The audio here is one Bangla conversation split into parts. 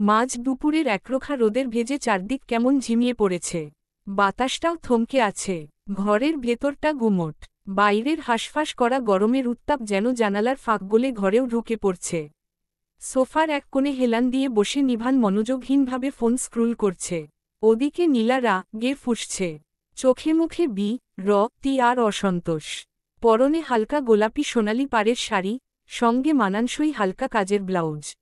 মাঝ দুপুরের একরোখা রোদের ভেজে চারদিক কেমন ঝিমিয়ে পড়েছে। বাতাসটাও থমকে আছে। ঘরের ভেতরটা গুমোট। বাইরের হাঁসফাঁস করা গরমের উত্তাপ যেন জানালার ফাঁক গলে ঘরেও ঢুকে পড়ছে। সোফার এক কোণে হেলান দিয়ে বসে নিভান মনোযোগহীনভাবে ফোন স্ক্রুল করছে। ওদিকে নীলা রাগে ফুঁসছে। চোখে মুখে বিরক্তি আর অসন্তোষ। পরনে হালকা গোলাপি সোনালি পাড়ের শাড়ি, সঙ্গে মানানসই হালকা কাজের ব্লাউজ।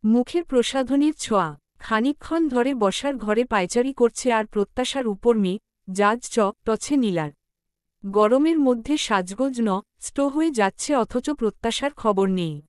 মুখে প্রসাধনীর ছোঁয়া। খানিকক্ষণ ধরে বসার ঘরে পায়চারি করছে আর প্রত্যাশার উপর জাজ টছে নীলার। গরমের মধ্যে সাজগোজ নষ্ট হয়ে যাচ্ছে অথচ প্রত্যাশার খবর নেই।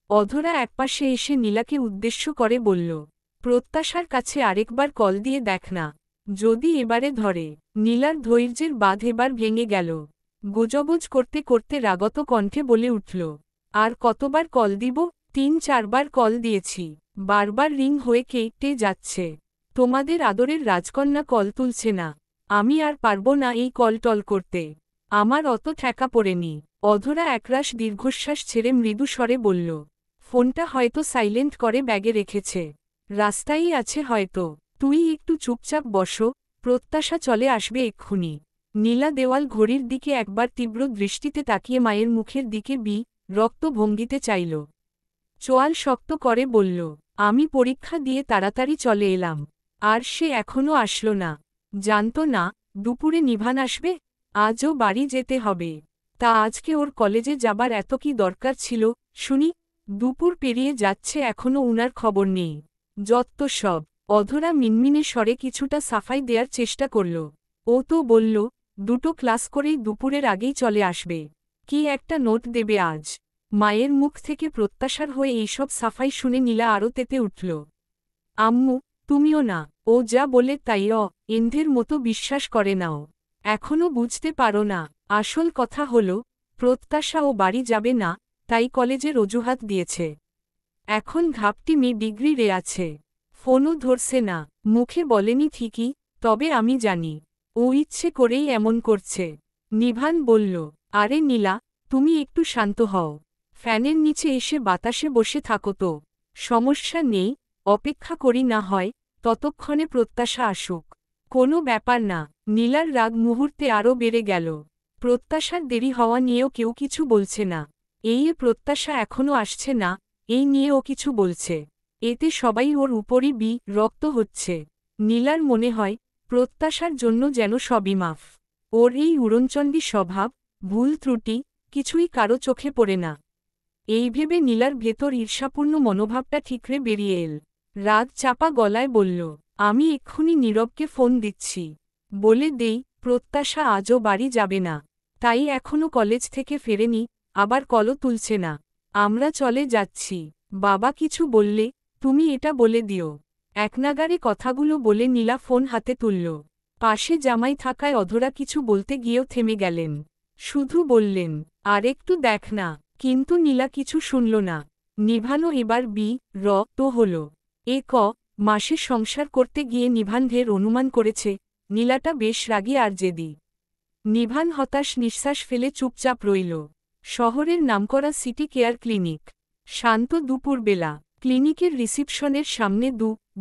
অধরা একপাশে এসে নীলাকে উদ্দেশ্য করে বলল, প্রত্যাশার কাছে আরেকবার কল দিয়ে দেখ না, যদি এবারে ধরে। নীলার ধৈর্যের বাঁধ এবার ভেঙে গেল। গোজগোজ করতে করতে রাগত কণ্ঠে বলে উঠল, আর কতবার কল দিব? ৩-৪বার কল দিয়েছি, বারবার রিং হয়ে কেটে যাচ্ছে। তোমাদের আদরের রাজকন্যা কল তুলছে না। আমি আর পারব না এই কল টল করতে। আমার অত ঠেকা পড়েনি। অধরা একরাশ দীর্ঘশ্বাস ছেড়ে মৃদু স্বরে বলল, ফোনটা হয়তো সাইলেন্ট করে ব্যাগে রেখেছে। রাস্তায়ই আছে হয়তো। তুই একটু চুপচাপ বসো, প্রত্যাশা চলে আসবে এক্ষুনি। নীলা দেওয়াল ঘড়ির দিকে একবার তীব্র দৃষ্টিতে তাকিয়ে মায়ের মুখের দিকে রক্ত ভঙ্গিতে চাইল। চোয়াল শক্ত করে বলল, আমি পরীক্ষা দিয়ে তাড়াতাড়ি চলে এলাম। আর সে এখনও আসলো না। জানত না দুপুরে নিভান আসবে। আজও বাড়ি যেতে হবে। তা আজকে ওর কলেজে যাবার এত কি দরকার ছিল শুনি? দুপুর পেরিয়ে যাচ্ছে এখনও উনার খবর নেই। যত্ত সব। অধরা মিনমিনে স্বরে কিছুটা সাফাই দেওয়ার চেষ্টা করল। ও তো বলল, দুটো ক্লাস করেই দুপুরের আগেই চলে আসবে। কি একটা নোট দেবে আজ। মায়ের মুখ থেকে প্রত্যাশার হয়ে এইসব সাফাই শুনে নীলা আরও তেতে উঠল। আম্মু, তুমিও না। ও যা বলে তাই এন্ধের মতো বিশ্বাস করে নাও। এখনও বুঝতে পারো না। আসল কথা হল, প্রত্যাশা ও বাড়ি যাবে না, তাই কলেজের অজুহাত দিয়েছে। এখন ঘাপটি ডিগ্রি রে আছে। ফোনও ধরছে না। মুখে বলেনি ঠিকই, তবে আমি জানি ও ইচ্ছে করেই এমন করছে। নিভান বলল, আরে নীলা, তুমি একটু শান্ত হও। ফ্যানের নিচে এসে বাতাসে বসে থাকো তো। সমস্যা নেই, অপেক্ষা করি না হয় ততক্ষণে প্রত্যাশা আসুক। কোনো ব্যাপার না। নীলার রাগ মুহূর্তে আরও বেড়ে গেল। প্রত্যাশার দেরি হওয়া নিয়েও কেউ কিছু বলছে না। এই প্রত্যাশা এখনও আসছে না, এই নিয়ে ও কিছু বলছে। এতে সবাই ওর উপরই বিরক্ত হচ্ছে। নীলার মনে হয়, প্রত্যাশার জন্য যেন সবই মাফ। ওর এই উড়নচণ্ডী স্বভাব, ভুল ত্রুটি, কিছুই কারো চোখে পড়ে না। এই ভেবে নীলার ভেতর ঈর্ষাপূর্ণ মনোভাবটা ঠিকরে বেরিয়ে এল। রাগ চাপা গলায় বলল, আমি এক্ষুনি নীরবকে ফোন দিচ্ছি। বলে দেই, প্রত্যাশা আজও বাড়ি যাবে না। তাই এখনও কলেজ থেকে ফেরেনি, আবার কলও তুলছে না। আমরা চলে যাচ্ছি। বাবা কিছু বললে, তুমি এটা বলে দিও। একনাগাড়ে কথাগুলো বলে নীলা ফোন হাতে তুলল। পাশে জামাই থাকায় অধরা কিছু বলতে গিয়েও থেমে গেলেন। শুধু বললেন, আরেকটু দেখ না। কিন্তু নীলা কিছু শুনল না। নিভানও এবার বিরক্ত হল। মাসে সংসার করতে গিয়ে নিভান ঢের অনুমান করেছে, নীলাটা বেশ রাগী আর জেদি। নিভান হতাশ নিঃশ্বাস ফেলে চুপচাপ রইল। শহরের নামকরা সিটি কেয়ার ক্লিনিক। শান্ত দুপুরবেলা। ক্লিনিকের রিসিপশনের সামনে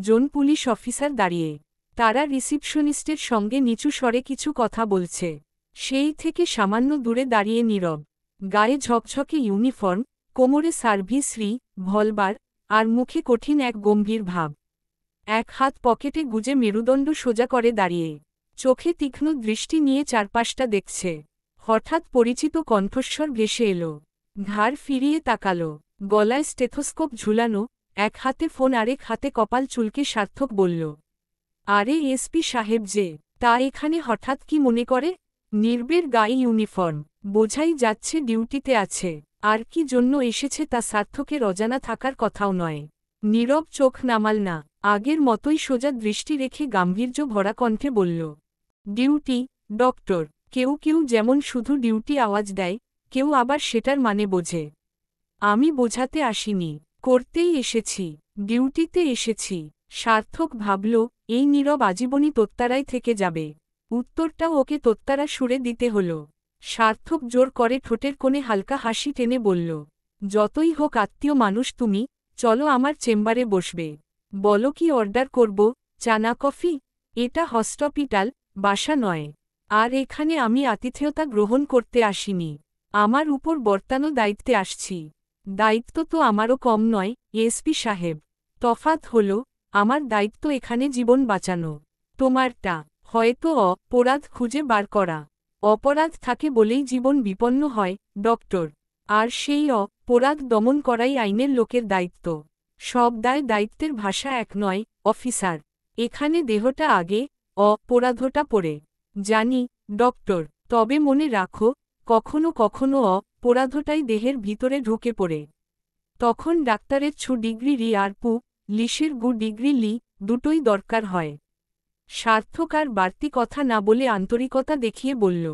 জন পুলিশ অফিসার দাঁড়িয়ে। তারা রিসিপশনিস্টের সঙ্গে নিচু স্বরে কিছু কথা বলছে। সেই থেকে সামান্য দূরে দাঁড়িয়ে নীরব। গায়ে ঝকঝকে ইউনিফর্ম, কোমরে সার্ভিস ভলবার, আর মুখে কঠিন এক গম্ভীর ভাব। এক হাত পকেটে গুজে মেরুদণ্ড সোজা করে দাঁড়িয়ে। চোখে তীক্ষ্ণ দৃষ্টি নিয়ে চারপাশটা দেখছে। হঠাৎ পরিচিত কণ্ঠস্বর ভেসে এলো। ঘাড় ফিরিয়ে তাকালো। গলায় স্টেথোস্কোপ ঝুলানো, এক হাতে ফোন আরেক হাতে কপাল চুলকে সার্থক বলল, আরে এসপি সাহেব যে, তা এখানে হঠাৎ কি মনে করে? নির্বের গায়ে ইউনিফর্ম, বোঝাই যাচ্ছে ডিউটিতে আছে। আর কি জন্য এসেছে তা সার্থকের অজানা থাকার কথাও নয়। নীরব চোখ নামাল না, আগের মতোই সোজা দৃষ্টি রেখে গাম্ভীর্য ভরা কণ্ঠে বলল, ডিউটি, ডক্টর। কেউ কেউ যেমন শুধু ডিউটি আওয়াজ দেয়, কেউ আবার সেটার মানে বোঝে। আমি বোঝাতে আসিনি, করতেই এসেছি। ডিউটিতে এসেছি। সার্থক ভাবল, এই নীরব আজীবনই তোত্তারায় থেকে যাবে। উত্তরটাও ওকে তোত্তারা সুরে দিতে হল। সার্থক জোর করে ঠোঁটের কোণে হালকা হাসি টেনে বলল, যতই হোক আত্মীয় মানুষ তুমি, চলো আমার চেম্বারে বসবে। বলো কি অর্ডার করব, চা না কফি? এটা হসপিটাল, বাসা নয়। আর এখানে আমি আতিথেয়তা গ্রহণ করতে আসিনি। আমার উপর বর্তানো দায়িত্বে আসছি। দায়িত্ব তো আমারও কম নয়, এসপি সাহেব। তফাৎ হল, আমার দায়িত্ব এখানে জীবন বাঁচানো। তোমারটা হয়তো অপরাধ খুঁজে বার করা। অপরাধ থাকে বলেই জীবন বিপন্ন হয়, ডক্টর। আর সেই অপরাধ দমন করাই আইনের লোকের দায়িত্ব। সব দায়িত্বের ভাষা এক নয়, অফিসার। এখানে দেহটা আগে, অপরাধটা পড়ে। জানি, ডক্টর, তবে মনে রাখো, কখনো কখনো অপরাধটাই দেহের ভিতরে ঢুকে পড়ে। তখন ডাক্তারের ডিগ্রি রি আর লিশের ডিগ্রি লি, দুটোই দরকার হয়। সার্থক আর বাড়তি কথা না বলে আন্তরিকতা দেখিয়ে বলল,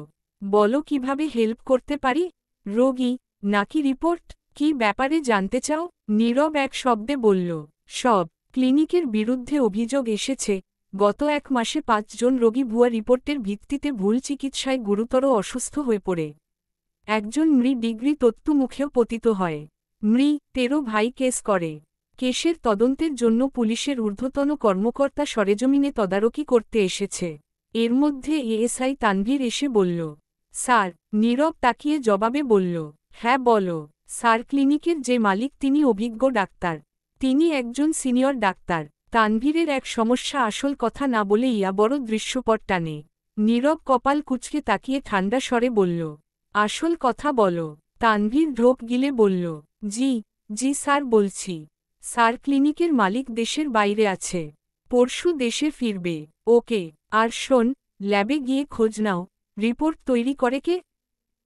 বলো কিভাবে হেল্প করতে পারি? রোগী নাকি রিপোর্ট, কি ব্যাপারে জানতে চাও? নীরব এক শব্দে বলল, সব। ক্লিনিকের বিরুদ্ধে অভিযোগ এসেছে, গত 1 মাসে 5 জন রোগী ভুয়া রিপোর্টের ভিত্তিতে ভুল চিকিৎসায় গুরুতর অসুস্থ হয়ে পড়ে। একজন ডিগ্রি তত্ত্ব মুখেও পতিত হয়। 13 ভাই কেস করে। কেসের তদন্তের জন্য পুলিশের ঊর্ধ্বতন কর্মকর্তা সরেজমিনে তদারকি করতে এসেছে। এর মধ্যে এএসআই তানভীর এসে বলল, স্যার। নীরব তাকিয়ে জবাবে বলল, হ্যাঁ বলো। স্যার, ক্লিনিকের যে মালিক তিনি অভিজ্ঞ ডাক্তার। তিনি একজন সিনিয়র ডাক্তার। তানভীরের এক সমস্যা আসল কথা না বলে বড় দৃশ্যপট টানে। নীরব কপাল কুঁচকে তাকিয়ে ঠান্ডা স্বরে বলল, আসল কথা বলো। তানভীর ঢোক গিলে বলল, জি স্যার বলছি। স্যার, ক্লিনিকের মালিক দেশের বাইরে আছে। পরশু দেশে ফিরবে। ওকে। আর শোন, ল্যাবে গিয়ে খোঁজ নাও, রিপোর্ট তৈরি করে কে?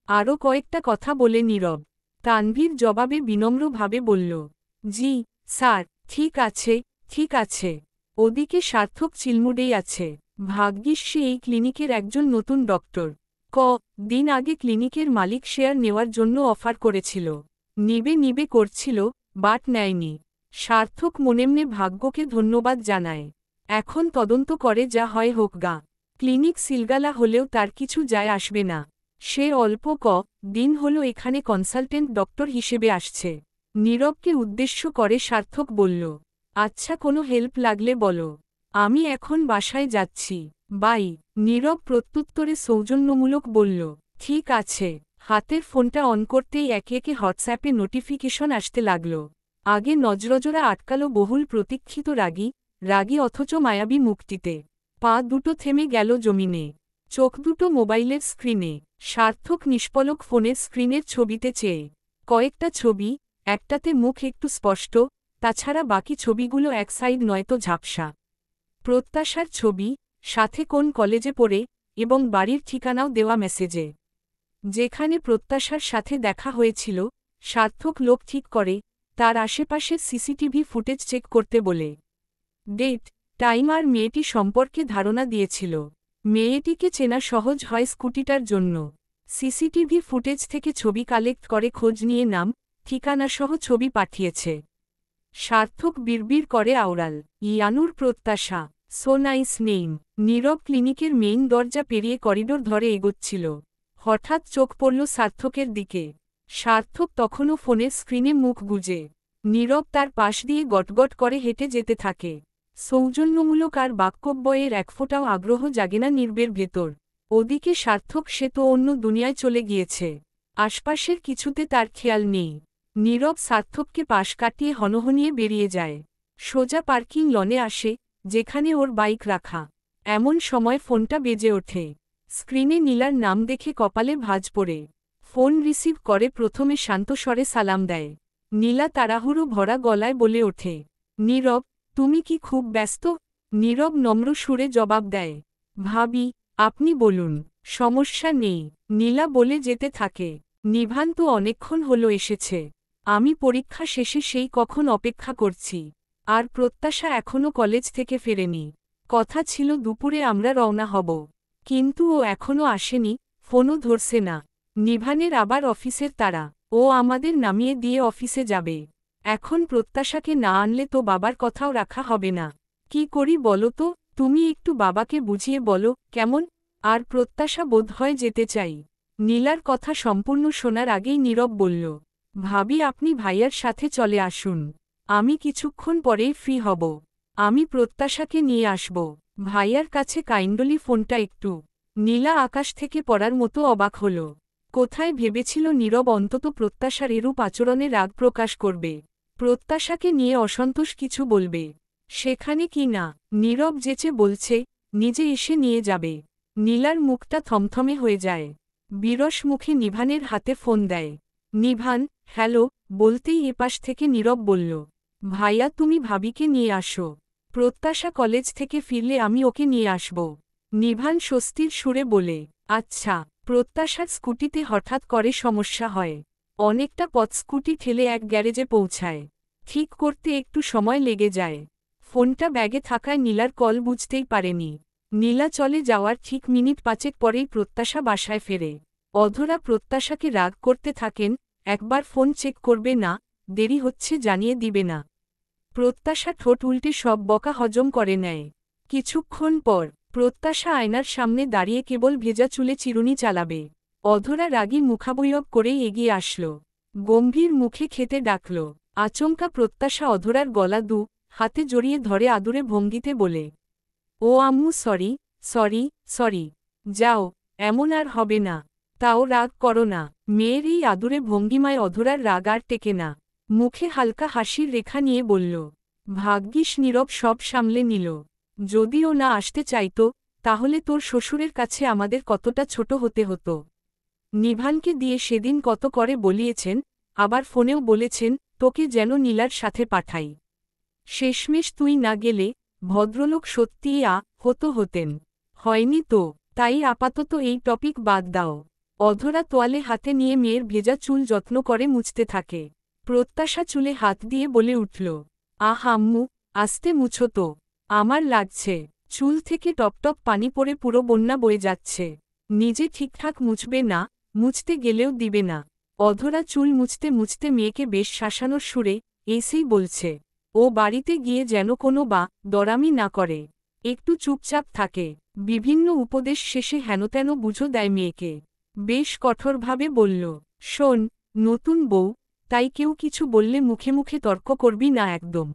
আরও কয়েকটা কথা বলে নীরব। তানভীর জবাবে বিনম্রভাবে বলল, জি স্যার। ঠিক আছে। ওদিকে সার্থক চিলমুডেই আছে। ভাগ্যিস সে এই ক্লিনিকের একজন নতুন ডক্টর। দিন আগে ক্লিনিকের মালিক শেয়ার নেওয়ার জন্য অফার করেছিল। নিবে করছিল, বাট নেয়নি। সার্থক মনেমনে ভাগ্যকে ধন্যবাদ জানায়। এখন তদন্ত করে যা হয় হোক গা। ক্লিনিক সিলগালা হলেও তার কিছু যায় আসবে না। সে অল্প দিন হলো এখানে কনসালটেন্ট ডক্টর হিসেবে আসছে। নীরবকে উদ্দেশ্য করে সার্থক বলল, আচ্ছা, কোনো হেল্প লাগলে বলো। আমি এখন বাসায় যাচ্ছি, বাই। নীরব প্রত্যুত্তরে সৌজন্যমূলক বলল, ঠিক আছে। হাতের ফোনটা অন করতেই একে একে হোয়াটসঅ্যাপে নোটিফিকেশন আসতে লাগল। আগে নজরজরা আটকালো বহুল প্রতীক্ষিত রাগী অথচ মায়াবী মুখটিতে। পা দুটো থেমে গেল জমিনে। চোখ দুটো মোবাইলের স্ক্রিনে। সার্থক নিষ্পলক ফোনের স্ক্রিনের ছবিতে চেয়ে। কয়েকটা ছবি, একটাতে মুখ একটু স্পষ্ট, তাছাড়া বাকি ছবিগুলো এক সাইড নয়তো ঝাপসা। প্রত্যাশার ছবি, সাথে কোন কলেজে পড়ে, এবং বাড়ির ঠিকানাও দেওয়া মেসেজে। যেখানে প্রত্যাশার সাথে দেখা হয়েছিল, সার্থক লোক ঠিক করে, তার আশেপাশের সিসিটিভি ফুটেজ চেক করতে বলে। ডেট, টাইম আর মেয়েটি সম্পর্কে ধারণা দিয়েছিল। মেয়েটিকে চেনা সহজ হয় স্কুটিটার জন্য। সিসিটিভি ফুটেজ থেকে ছবি কালেক্ট করে খোঁজ নিয়ে নাম, ঠিকানাসহ ছবি পাঠিয়েছে। সার্থক বিড়বিড় করে আওড়াল, ইয়ানুর প্রত্যাশা, সো নাইস নেইম। নীরব ক্লিনিকের মেইন দরজা পেরিয়ে করিডোর ধরে এগোচ্ছিল। হঠাৎ চোখ পড়ল সার্থকের দিকে। সার্থক তখনও ফোনের স্ক্রিনে মুখ গুজে। নীরব তার পাশ দিয়ে গটগট করে হেঁটে যেতে থাকে। সৌজন্যমূলক আর বাক্যব্যয়ের একফোঁটাও আগ্রহ জাগে না নীরবের ভেতর। ওদিকে সার্থক, সে তো অন্য দুনিয়ায় চলে গিয়েছে। আশপাশের কিছুতে তার খেয়াল নেই। নীরব সার্থককে পাশ কাটিয়ে হনহনিয়ে বেরিয়ে যায়। সোজা পার্কিং লনে আসে, যেখানে ওর বাইক রাখা। এমন সময় ফোনটা বেজে ওঠে। স্ক্রিনে নীলার নাম দেখে কপালে ভাঁজ পড়ে। ফোন রিসিভ করে প্রথমে শান্ত স্বরে সালাম দেয়। নীলা তাড়াহুড়ো ভরা গলায় বলে ওঠে, নীরব, তুমি কি খুব ব্যস্ত? নীরব নম্র সুরে জবাব দেয়, ভাবি, আপনি বলুন। সমস্যা নেই। নীলা বলে যেতে থাকে, নিভান তো অনেকক্ষণ হলো এসেছে। আমি পরীক্ষা শেষে সেই কখন অপেক্ষা করছি। আর প্রত্যাশা এখনও কলেজ থেকে ফেরেনি। কথা ছিল দুপুরে আমরা রওনা হব। কিন্তু ও এখনও আসেনি, ফোনও ধরছে না। নিভানের আবার অফিসের তাড়া। ও আমাদের নামিয়ে দিয়ে অফিসে যাবে। এখন প্রত্যাশাকে না আনলে তো বাবার কথাও রাখা হবে না। কি করি বলো তো? তুমি একটু বাবাকে বুঝিয়ে বলো, কেমন? আর প্রত্যাশা বোধহয় যেতে চাই। নীলার কথা সম্পূর্ণ শোনার আগেই নীরব বলল, ভাবি, আপনি ভাইয়ার সাথে চলে আসুন। আমি কিছুক্ষণ পরেই ফ্রি হব। আমি প্রত্যাশাকে নিয়ে আসব। ভাইয়ার কাছে কাইন্ডলি ফোনটা একটু। নীলা আকাশ থেকে পড়ার মতো অবাক হল। কোথায় ভেবেছিল নীরব অন্তত প্রত্যাশার এরূপ আচরণে রাগ প্রকাশ করবে, প্রত্যাশাকে নিয়ে অসন্তোষ কিছু বলবে। সেখানে কি না, নীরব যেচে বলছে নিজে এসে নিয়ে যাবে। নীলার মুখটা থমথমে হয়ে যায়। বিরস মুখে নিভানের হাতে ফোন দেয়। নিভান, হ্যালো বলতেই এপাশ থেকে নীরব বলল, ভাইয়া তুমি ভাবিকে নিয়ে আসো। প্রত্যাশা কলেজ থেকে ফিরলে আমি ওকে নিয়ে আসব। নিভান স্বস্তির সুরে বলে, আচ্ছা। প্রত্যাশার স্কুটিতে হঠাৎ করে সমস্যা হয়। অনেকটা পথ স্কুটি ঠেলে এক গ্যারেজে পৌঁছায়। ঠিক করতে একটু সময় লেগে যায়। ফোনটা ব্যাগে থাকায় নীলার কল বুঝতেই পারেনি। নীলা চলে যাওয়ার ঠিক মিনিট 5 পরেই প্রত্যাশা বাসায় ফেরে। অধরা প্রত্যাশাকে রাগ করতে থাকেন, একবার ফোন চেক করবে না, দেরি হচ্ছে জানিয়ে দিবে না। প্রত্যাশা ঠোঁট উল্টে সব বকা হজম করে নেয়। কিছুক্ষণ পর প্রত্যাশা আয়নার সামনে দাঁড়িয়ে কেবল ভেজা চুলে চিরুনি চালাবে। অধরা রাগী মুখাবয়ব করেই এগিয়ে আসল। গম্ভীর মুখে খেতে ডাকল। আচমকা প্রত্যাশা অধরার গলা হাতে জড়িয়ে ধরে আদুরে ভঙ্গিতে বলে, ও আম্মু সরি, সরি, সরি। যাও, এমন আর হবে না। তাও রাগ করো না। মেয়ের এই আদুরে ভঙ্গিমায় অধরার রাগ আর টেকে না। মুখে হালকা হাসির রেখা নিয়ে বলল, ভাগ্যিস নীরব সব সামলে নিল। যদিও না আসতে চাইত, তাহলে তোর শ্বশুরের কাছে আমাদের কতটা ছোট হতে হতো। নিভানকে দিয়ে সেদিন কত করে বলিয়েছেন, আবার ফোনেও বলেছেন তোকে যেন নীলার সাথে পাঠাই। শেষমেশ তুই না গেলে ভদ্রলোক সত্যিই হতেন। হয়নি তো, তাই আপাতত এই টপিক বাদ দাও। অধরা তোয়ালে হাতে নিয়ে মেয়ের ভেজা চুল যত্ন করে মুছতে থাকে। প্রত্যাশা চুলে হাত দিয়ে বলে উঠল, আহ আম্মু, আস্তে মুছো তো। আমার লাগছে। চুল থেকে টপটপ পানি পড়ে পুরো বন্যা বয়ে যাচ্ছে। নিজে ঠিকঠাক মুছবে না, মুছতে গেলেও দিবে না। অধরা চুল মুছতে মুছতে মেয়েকে বেশ শাসানোর সুরে এসেই বলছে, ও বাড়িতে গিয়ে যেন কোনো দরামি না করে, একটু চুপচাপ থাকে। বিভিন্ন উপদেশ শেষে হেনতেন বুঝো দেয় মেয়েকে। বেশ কঠোরভাবে বলল, শোন, নতুন বউ, তাই কেউ কিছু বললে মুখে মুখে তর্ক করবি না একদম।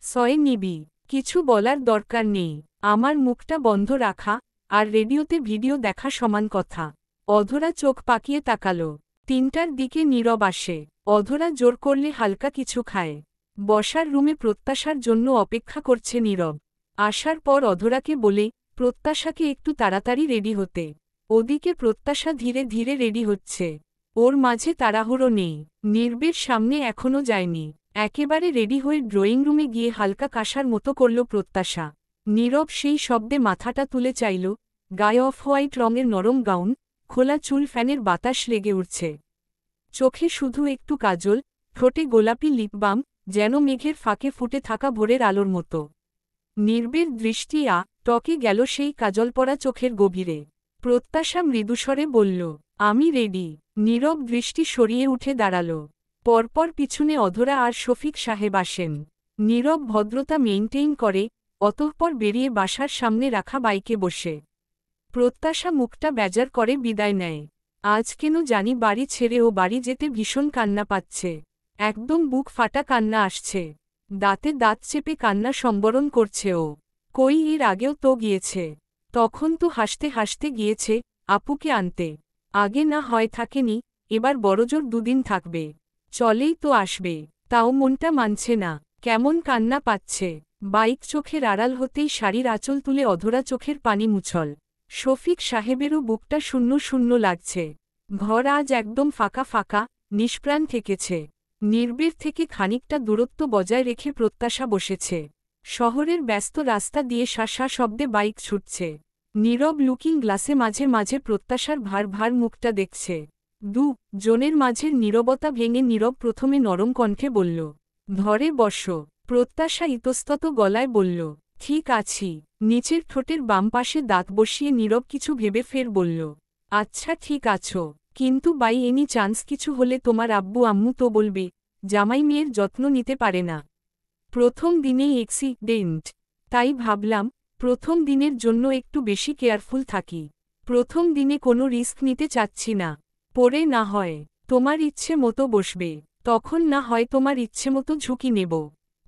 সয়ে নিবি, কিছু বলার দরকার নেই। আমার মুখটা বন্ধ রাখা আর রেডিওতে ভিডিও দেখা সমান কথা। অধরা চোখ পাকিয়ে তাকালো। 3টার দিকে নীরব আসে। অধরা জোর করলে হালকা কিছু খায়। বসার রুমে প্রত্যাশার জন্য অপেক্ষা করছে নীরব। আসার পর অধরাকে বলে, প্রত্যাশাকে একটু তাড়াতাড়ি রেডি হতে। ওদিকে প্রত্যাশা ধীরে ধীরে রেডি হচ্ছে। ওর মাঝে তাড়াহুড়ো নেই। নির্বের সামনে এখনও যায়নি। একেবারে রেডি হয়ে ড্রয়িং রুমে গিয়ে হালকা কাশার মতো করল প্রত্যাশা। নীরব সেই শব্দে মাথাটা তুলে চাইল। গায়ে অফ হোয়াইট রঙের নরম গাউন, খোলা চুল, ফ্যানের বাতাস লেগে উঠছে। চোখে শুধু একটু কাজল, ঠোঁটে গোলাপি লিপবাম, যেন মেঘের ফাঁকে ফুটে থাকা ভোরের আলোর মতো। নির্বের দৃষ্টি টকে গেল সেই কাজল পরা চোখের গভীরে। প্রত্যাশা মৃদুস্বরে বলল, আমি রেডি। নীরব দৃষ্টি সরিয়ে উঠে দাঁড়াল। পরপর পিছনে অধরা আর শফিক সাহেব আসেন। নীরব ভদ্রতা মেইনটেইন করে, অতঃপর বেরিয়ে বাসার সামনে রাখা বাইকে বসে। প্রত্যাশা মুখটা বেজার করে বিদায় নেয়। আজ কেন জানি বাড়ি ছেড়ে ও বাড়ি যেতে ভীষণ কান্না পাচ্ছে। একদম বুক ফাটা কান্না আসছে। দাঁতে দাঁত চেপে কান্না সম্বরণ করছে ও। কই এর আগেও তো গিয়েছে। তখন তো হাসতে হাসতে গিয়েছে আপুকে আনতে। আগে না হয় থাকেনি, এবার বড়জোর 2 দিন থাকবে। চলেই তো আসবে। তাও মনটা মানছে না, কেমন কান্না পাচ্ছে। বাইক চোখের আড়াল হতেই শাড়ির আঁচল তুলে অধরা চোখের পানি মুছল। শফিক সাহেবেরও বুকটা শূন্য শূন্য লাগছে। ঘর আজ একদম ফাঁকা ফাঁকা, নিষ্প্রাণ ঠেকেছে। নির্বের থেকে খানিকটা দূরত্ব বজায় রেখে প্রত্যাশা বসেছে। শহরের ব্যস্ত রাস্তা দিয়ে শাঁসা শব্দে বাইক ছুটছে। নীরব লুকিং গ্লাসে মাঝে মাঝে প্রত্যাশার ভার ভার মুখটা দেখছে। জনের মাঝের নীরবতা ভেঙে নীরব প্রথমে নরম কণ্ঠে বলল, ধরে বসো। প্রত্যাশা ইতস্তত গলায় বলল, ঠিক আছি। নিচের ঠোঁটের বাম পাশে দাঁত বসিয়ে নীরব কিছু ভেবে ফের বলল, আচ্ছা ঠিক আছো, কিন্তু বাই এনি চান্স কিছু হলে তোমার আব্বু আম্মু তো বলবে জামাই মেয়ের যত্ন নিতে পারে না। প্রথম দিনেই অ্যাক্সিডেন্ট, তাই ভাবলাম প্রথম দিনের জন্য একটু বেশি কেয়ারফুল থাকি। প্রথম দিনে কোনো রিস্ক নিতে চাচ্ছি না। পরে না হয় তোমার ইচ্ছে মতো বসবে, তখন না হয় তোমার ইচ্ছে মতো ঝুঁকি নেব।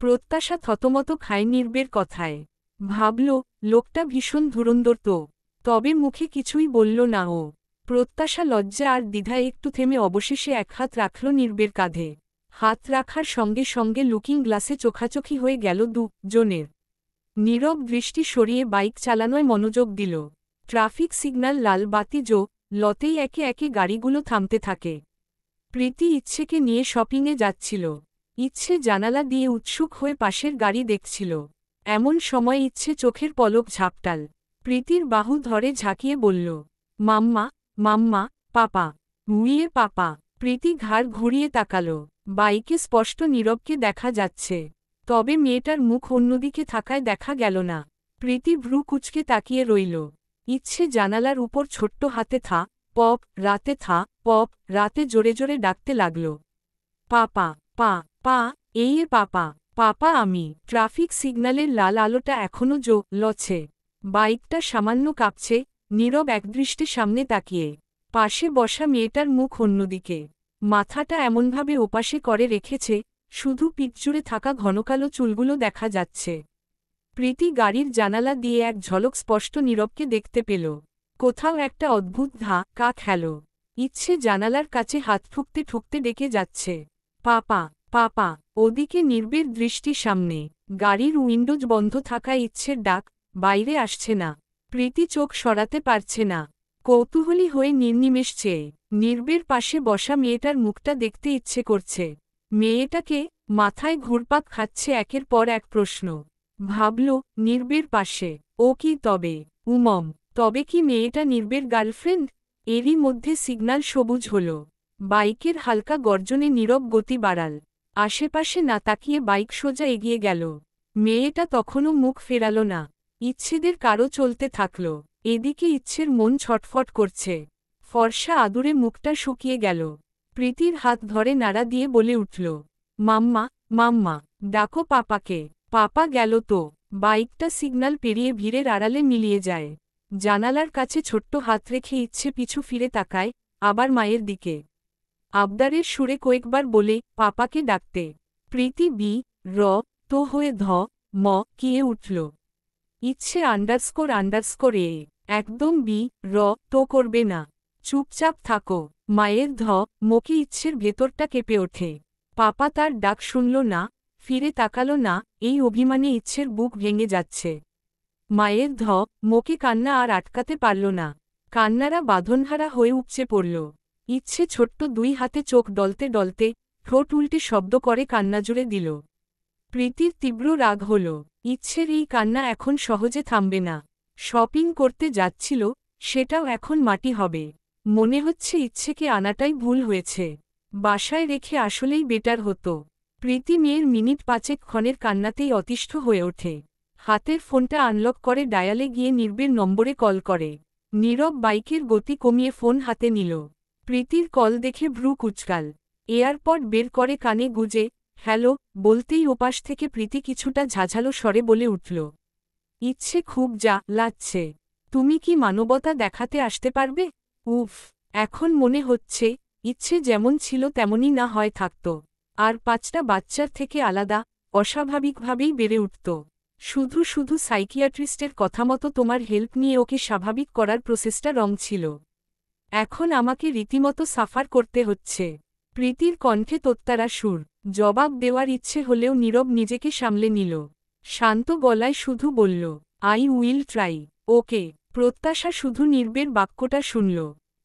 প্রত্যাশা থতমত খায় নির্বের কথায়। ভাবল, লোকটা ভীষণ ধুরন্ধর তো। তবে মুখে কিছুই বলল না ও। প্রত্যাশা লজ্জা আর দ্বিধায় একটু থেমে অবশেষে এক হাত রাখল নির্বের কাঁধে। হাত রাখার সঙ্গে সঙ্গে লুকিং গ্লাসে চোখাচোখি হয়ে গেল দুজনের। নীরব দৃষ্টি সরিয়ে বাইক চালানোয় মনোযোগ দিল। ট্রাফিক সিগন্যাল লাল বাতি লতেই একে একে গাড়িগুলো থামতে থাকে। প্রীতি ইচ্ছেকে নিয়ে শপিংয়ে যাচ্ছিল। ইচ্ছে জানালা দিয়ে উৎসুক হয়ে পাশের গাড়ি দেখছিল। এমন সময় ইচ্ছে চোখের পলক ঝাপটাল। প্রীতির বাহু ধরে ঝাঁকিয়ে বলল, মাম্মা, মাম্মা, পাপা। উইয়ে পাপা। প্রীতি ঘাড় ঘুরিয়ে তাকাল। বাইকে স্পষ্ট নীরবকে দেখা যাচ্ছে। তবে মেয়েটার মুখ অন্যদিকে থাকায় দেখা গেল না। প্রীতি ভ্রু কুচকে তাকিয়ে রইল। ইচ্ছে জানালার উপর ছোট্ট হাতে পপ রাতে জোরে জোরে ডাকতে লাগল। পাপা, পা এই পাপা, পাপা আমি। ট্রাফিক সিগন্যালের লাল আলোটা এখনও জ্বলছে। বাইকটা সামান্য কাঁপছে। নীরব একদৃষ্টে সামনে তাকিয়ে। পাশে বসা মেয়েটার মুখ অন্যদিকে। মাথাটা এমনভাবে ওপাশে করে রেখেছে, শুধু পিঠজুড়ে থাকা ঘনকালো চুলগুলো দেখা যাচ্ছে। প্রীতি গাড়ির জানালা দিয়ে এক ঝলক স্পষ্ট নীরবকে দেখতে পেল। কোথাও একটা অদ্ভুত ধাক্কা খেল। ইচ্ছে জানালার কাছে হাত ঠুকতে ঠুকতে ডেকে যাচ্ছে, পাপা, পাপা। ওদিকে নির্বের দৃষ্টি সামনে। গাড়ির উইন্ডোজ বন্ধ থাকায় ইচ্ছের ডাক বাইরে আসছে না। প্রীতি চোখ সরাতে পারছে না। কৌতূহলী হয়ে নির্নিমেষ চেয়ে নির্বের পাশে বসা মেয়েটার মুখটা দেখতে ইচ্ছে করছে। মেয়েটাকে মাথায় ঘুরপাক খাচ্ছে একের পর এক প্রশ্ন। ভাবল, নির্বের পাশে ও কি তবে তবে কি মেয়েটা নির্বের গার্লফ্রেন্ড? এরই মধ্যে সিগন্যাল সবুজ হল। বাইকের হালকা গর্জনে নীরব গতি বাড়াল। আশেপাশে না তাকিয়ে বাইক সোজা এগিয়ে গেল। মেয়েটা তখনও মুখ ফেরাল না। ইচ্ছেদের কারো চলতে থাকল। এদিকে ইচ্ছের মন ছটফট করছে। ফর্সা আদুরে মুখটা শুকিয়ে গেল। প্রীতির হাত ধরে নাড়া দিয়ে বলে উঠল, মাম্মা, মাম্মা, ডাকো পাপাকে। পাপা গেল তো। বাইকটা সিগন্যাল পেরিয়ে ভিড়ের আড়ালে মিলিয়ে যায়। জানালার কাছে ছোট্ট হাত রেখে ইচ্ছে পিছু ফিরে তাকায়, আবার মায়ের দিকে। আবদারের সুরে কয়েকবার বলে, পাপাকে ডাকতে। প্রীতি তো হয়ে ম কিয়ে উঠল। ইচ্ছে আন্ডারস্কোর একদম তো করবে না। চুপচাপ থাকো। মায়ের মকে ইচ্ছের ভেতরটা কেঁপে ওঠে। পাপা তার ডাক শুনল না, ফিরে তাকালো না। এই অভিমানে ইচ্ছের বুক ভেঙে যাচ্ছে। মায়ের মকে কান্না আর আটকাতে পারল না। কান্নারা বাঁধনহারা হয়ে উপচে পড়ল। ইচ্ছে ছোট্ট দুই হাতে চোখ ডলতে ডলতে ঠোঁট উল্টে শব্দ করে কান্না জুড়ে দিল। প্রীতির তীব্র রাগ হল। ইচ্ছের এই কান্না এখন সহজে থামবে না। শপিং করতে যাচ্ছিল, সেটাও এখন মাটি হবে। মনে হচ্ছে ইচ্ছেকে আনাটাই ভুল হয়েছে। বাসায় রেখে আসলেই বেটার হতো। প্রীতি মেয়ের মিনিট পাঁচেক ক্ষণের কান্নাতেই অতিষ্ঠ হয়ে ওঠে। হাতের ফোনটা আনলক করে ডায়ালে গিয়ে নির্বের নম্বরে কল করে। নীরব বাইকের গতি কমিয়ে ফোন হাতে নিল। প্রীতির কল দেখে ভ্রু কুচকাল। এয়ারপড বের করে কানে গুজে হ্যালো বলতেই ওপাশ থেকে প্রীতি কিছুটা ঝাঝালো স্বরে বলে উঠল, ইচ্ছে খুব লাগছে। তুমি কি মানবতা দেখাতে আসতে পারবে? উফ, এখন মনে হচ্ছে ইচ্ছে যেমন ছিল তেমনই না হয় থাকত। আর 5টা বাচ্চার থেকে আলাদা, অস্বাভাবিকভাবেই বেড়ে উঠত। শুধু শুধু সাইকিয়াট্রিস্টের কথা মতো তোমার হেল্প নিয়ে ওকে স্বাভাবিক করার প্রসেসটা রং ছিল। এখন আমাকে রীতিমতো সাফার করতে হচ্ছে। প্রীতির কণ্ঠে তোত্তারা সুর। জবাব দেওয়ার ইচ্ছে হলেও নীরব নিজেকে সামলে নিল। শান্ত গলায় শুধু বলল, আই উইল ট্রাই। ওকে। প্রত্যাশা শুধু নির্বের বাক্যটা শুনল।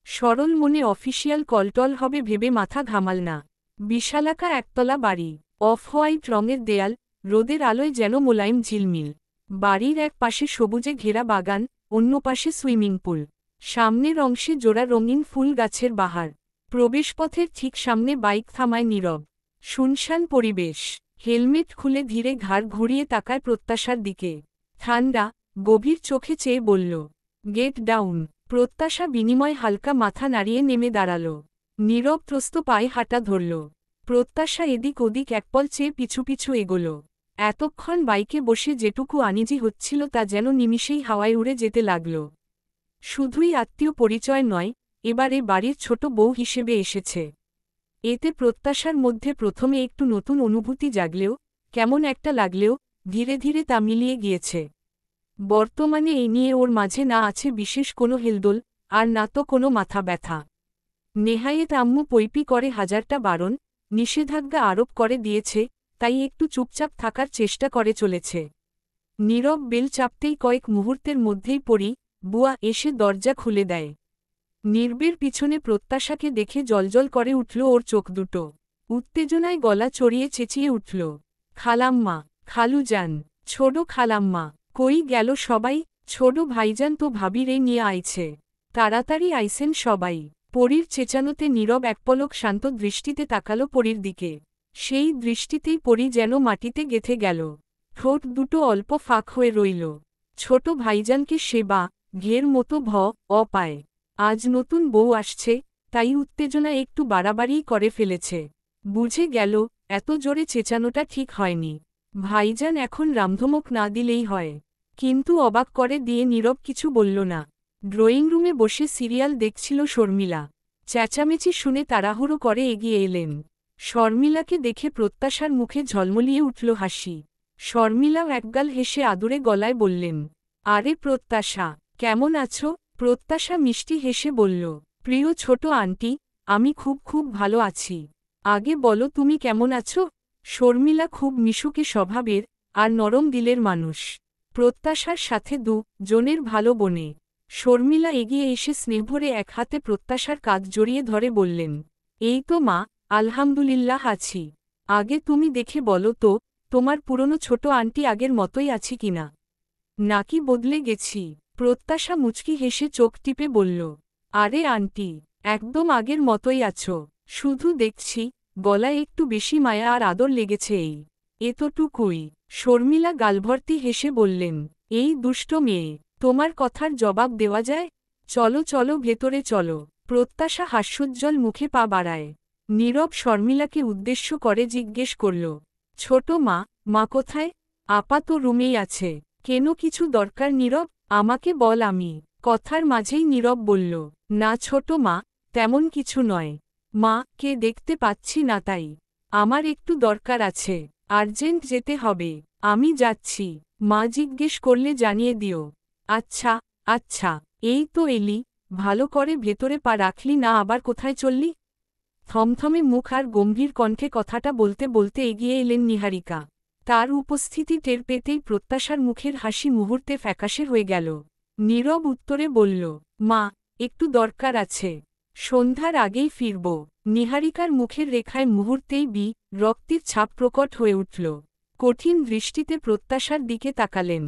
সরল মনে অফিসিয়াল কলটল হবে ভেবে মাথা ঘামাল না। বিশালাকা একতলা বাড়ি, অফ হোয়াইট রঙের দেয়াল, রোদের আলোয় যেন মোলায়েম ঝিলমিল। বাড়ির এক পাশে সবুজে ঘেরা বাগান, অন্য পাশে সুইমিং পুল। সামনের অংশে জোড়া রঙিন ফুল গাছের বাহার। প্রবেশপথের ঠিক সামনে বাইক থামায় নীরব। শুনশান পরিবেশ। হেলমেট খুলে ধীরে ঘাড় ঘুরিয়ে তাকায় প্রত্যাশার দিকে। ঠান্ডা, গভীর চোখে চেয়ে বলল, গেট ডাউন। প্রত্যাশা বিনিময় হালকা মাথা নাড়িয়ে নেমে দাঁড়াল। নীরব ত্রস্ত পায়ে হাঁটা ধরল। প্রত্যাশা এদিক ওদিক একপল চেয়ে পিছু পিছু এগোল। এতক্ষণ বাইকে বসে যেটুকু আনিজি হচ্ছিল তা যেন নিমিষেই হাওয়ায় উড়ে যেতে লাগল। শুধুই আত্মীয় পরিচয় নয়, এবারে বাড়ির ছোট বউ হিসেবে এসেছে। এতে প্রত্যাশার মধ্যে প্রথমে একটু নতুন অনুভূতি জাগলেও কেমন একটা লাগলেও ধীরে ধীরে তা মিলিয়ে গিয়েছে। বর্তমানে এই নিয়ে ওর মাঝে না আছে বিশেষ কোনো হেলদোল, আর না তো কোনো মাথা ব্যথা। নেহায়েত আম্মু পৈপি করে হাজারটা বারণ নিষেধাজ্ঞা আরোপ করে দিয়েছে, তাই একটু চুপচাপ থাকার চেষ্টা করে চলেছে। নীরব বেল চাপতেই কয়েক মুহূর্তের মধ্যেই পড়ি বুয়া এসে দরজা খুলে দেয়। নীরবের পিছনে প্রত্যাশাকে দেখে জলজল করে উঠল ওর চোখ দুটো। উত্তেজনায় গলা চড়িয়ে চেঁচিয়ে উঠল, খালাম্মা, খালুজান, ছোট খালাম্মা, কই গেল সবাই? ছোট ভাইজান তো ভাবিরে নিয়ে আইছে, তাড়াতাড়ি আইসেন সবাই। পরীর চেঁচানোতে নীরব একপলক শান্ত দৃষ্টিতে তাকালো পরীর দিকে। সেই দৃষ্টিতেই পরী যেন মাটিতে গেথে গেল। ঠোঁট দুটো অল্প ফাঁক হয়ে রইল। ছোট ভাইজানকে সেবা ঘের মতো পায়। আজ নতুন বউ আসছে, তাই উত্তেজনা একটু বাড়াবাড়িই করে ফেলেছে। বুঝে গেল এত জোরে চেঁচানোটা ঠিক হয়নি। ভাইজান এখন রামধমক না দিলেই হয়। কিন্তু অবাক করে দিয়ে নীরব কিছু বলল না। ড্রয়িং রুমে বসে সিরিয়াল দেখছিল শর্মিলা। চেঁচামেচি শুনে তাড়াহুড়ো করে এগিয়ে এলেন। শর্মিলাকে দেখে প্রত্যাশার মুখে ঝলমলিয়ে উঠল হাসি। শর্মিলাও একগাল হেসে আদুরে গলায় বললেন, আরে প্রত্যাশা, কেমন আছো? প্রত্যাশা মিষ্টি হেসে বলল, প্রিয় ছোট আন্টি, আমি খুব খুব ভালো আছি। আগে বলো তুমি কেমন আছো? শর্মিলা খুব মিশুকে স্বভাবের আর নরম দিলের মানুষ। প্রত্যাশার সাথে জনের ভালো বনে। শর্মিলা এগিয়ে এসে স্নেহভরে এক হাতে প্রত্যাশার কাঁধ জড়িয়ে ধরে বললেন, এই তো মা, আলহামদুলিল্লাহ আছি। আগে তুমি দেখে বলো তো, তোমার পুরনো ছোট আন্টি আগের মতোই আছি কিনা, নাকি বদলে গেছি? প্রত্যাশা মুচকি হেসে চোখ টিপে বলল, আরে আন্টি, একদম আগের মতোই আছো। শুধু দেখছি গলায় একটু বেশি মায়া আর আদর লেগেছে এতটুকুই। শর্মিলা গালভর্তি হেসে বললেন, এই দুষ্ট মেয়ে, তোমার কথার জবাব দেওয়া যায়? চলো চলো ভেতরে চলো। প্রত্যাশা হাস্যোজ্জ্বল মুখে পা বাড়ায়। নীরব শর্মিলাকে উদ্দেশ্য করে জিজ্ঞেস করল, ছোট মা কোথায়? আপা তো রুমেই আছে। কেন কিছু দরকার নীরব? আমাকে বল। আমি কথার মাঝেই নীরব বলল, না ছোট মা, তেমন কিছু নয়। মা কে দেখতে পাচ্ছি না তাই। আমার একটু দরকার আছে, আর্জেন্ট যেতে হবে। আমি যাচ্ছি। মা জিজ্ঞেস করলে জানিয়ে দিও। আচ্ছা আচ্ছা। এই তো এলি, ভালো করে ভেতরে পা রাখলি না আবার কোথায় চললি? থমথমে মুখ আর গম্ভীর কণ্ঠে কথাটা বলতে বলতে এগিয়ে এলেন নিহারিকা। তার উপস্থিতি টের পেতেই প্রত্যাশার মুখের হাসি মুহূর্তে ফ্যাকাশে হয়ে গেল। নীরব উত্তরে বলল, মা, একটু দরকার আছে। সন্ধ্যার আগেই ফিরব। নিহারিকার মুখের রেখায় মুহূর্তেই রক্তির ছাপ প্রকট হয়ে উঠল। কঠিন দৃষ্টিতে প্রত্যাশার দিকে তাকালেন।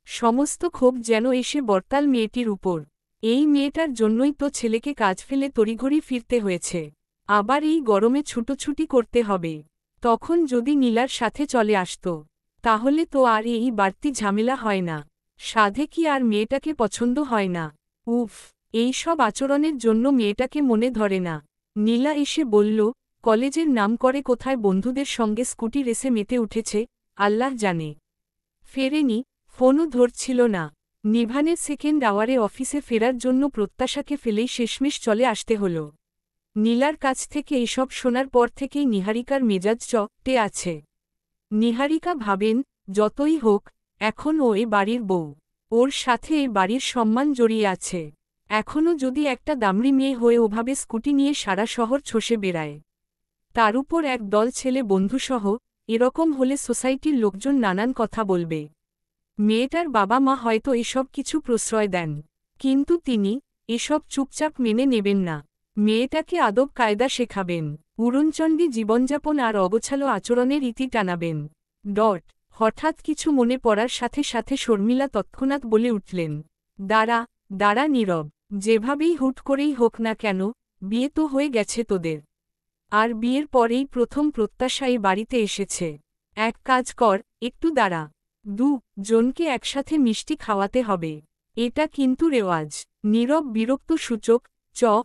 সমস্ত ক্ষোভ যেন এসে বর্তাল মেয়েটির উপর। এই মেয়েটার জন্যই তো ছেলেকে কাজ ফেলে তড়িঘড়ি ফিরতে হয়েছে। আবার এই গরমে ছুটোছুটি করতে হবে। তখন যদি নীলার সাথে চলে আসত, তাহলে তো আর এই বাড়তি ঝামেলা হয় না। সাধে কি আর মেয়েটাকে পছন্দ হয় না? উফ, এই সব আচরণের জন্য মেয়েটাকে মনে ধরে না। নীলা এসে বলল, কলেজের নাম করে কোথায় বন্ধুদের সঙ্গে স্কুটি রেসে মেতে উঠেছে, আল্লাহ জানে। ফেরেনি, ফোনও ধরছিল না। নিভানের সেকেন্ড আওয়ারে অফিসে ফেরার জন্য প্রত্যাশাকে ফেলেই শেষমেশ চলে আসতে হল। নীলার কাছ থেকে এসব শোনার পর থেকেই নিহারিকার মেজাজ চটে আছে। নিহারিকা ভাবেন, যতই হোক, এখন ও এ বাড়ির বউ। ওর সাথে এ বাড়ির সম্মান জড়িয়ে আছে। এখনও যদি একটা দামড়ি মেয়ে হয়ে ওভাবে স্কুটি নিয়ে সারা শহর ছসে বেড়ায়, তার উপর এক দল ছেলে বন্ধুসহ, এরকম হলে সোসাইটির লোকজন নানান কথা বলবে। মেয়েটার বাবা মা হয়তো এসব কিছু প্রশ্রয় দেন, কিন্তু তিনি এসব চুপচাপ মেনে নেবেন না। মেয়েটাকে আদব কায়দা শেখাবেন, উড়নচণ্ডী জীবনযাপন আর অগোছালো আচরণের ইতি টানাবেন। হঠাৎ কিছু মনে পড়ার সাথে সাথে শর্মিলা তৎক্ষণাৎ বলে উঠলেন, দাঁড়া নীরব, যেভাবেই হুট করেই হোক না কেন, বিয়ে তো হয়ে গেছে তোদের। আর বিয়ের পরেই প্রথম প্রত্যাশা এই বাড়িতে এসেছে। এক কাজ কর, একটু দাঁড়া। জনকে একসাথে মিষ্টি খাওয়াতে হবে। এটা কিন্তু রেওয়াজ। নীরব বিরক্ত সূচক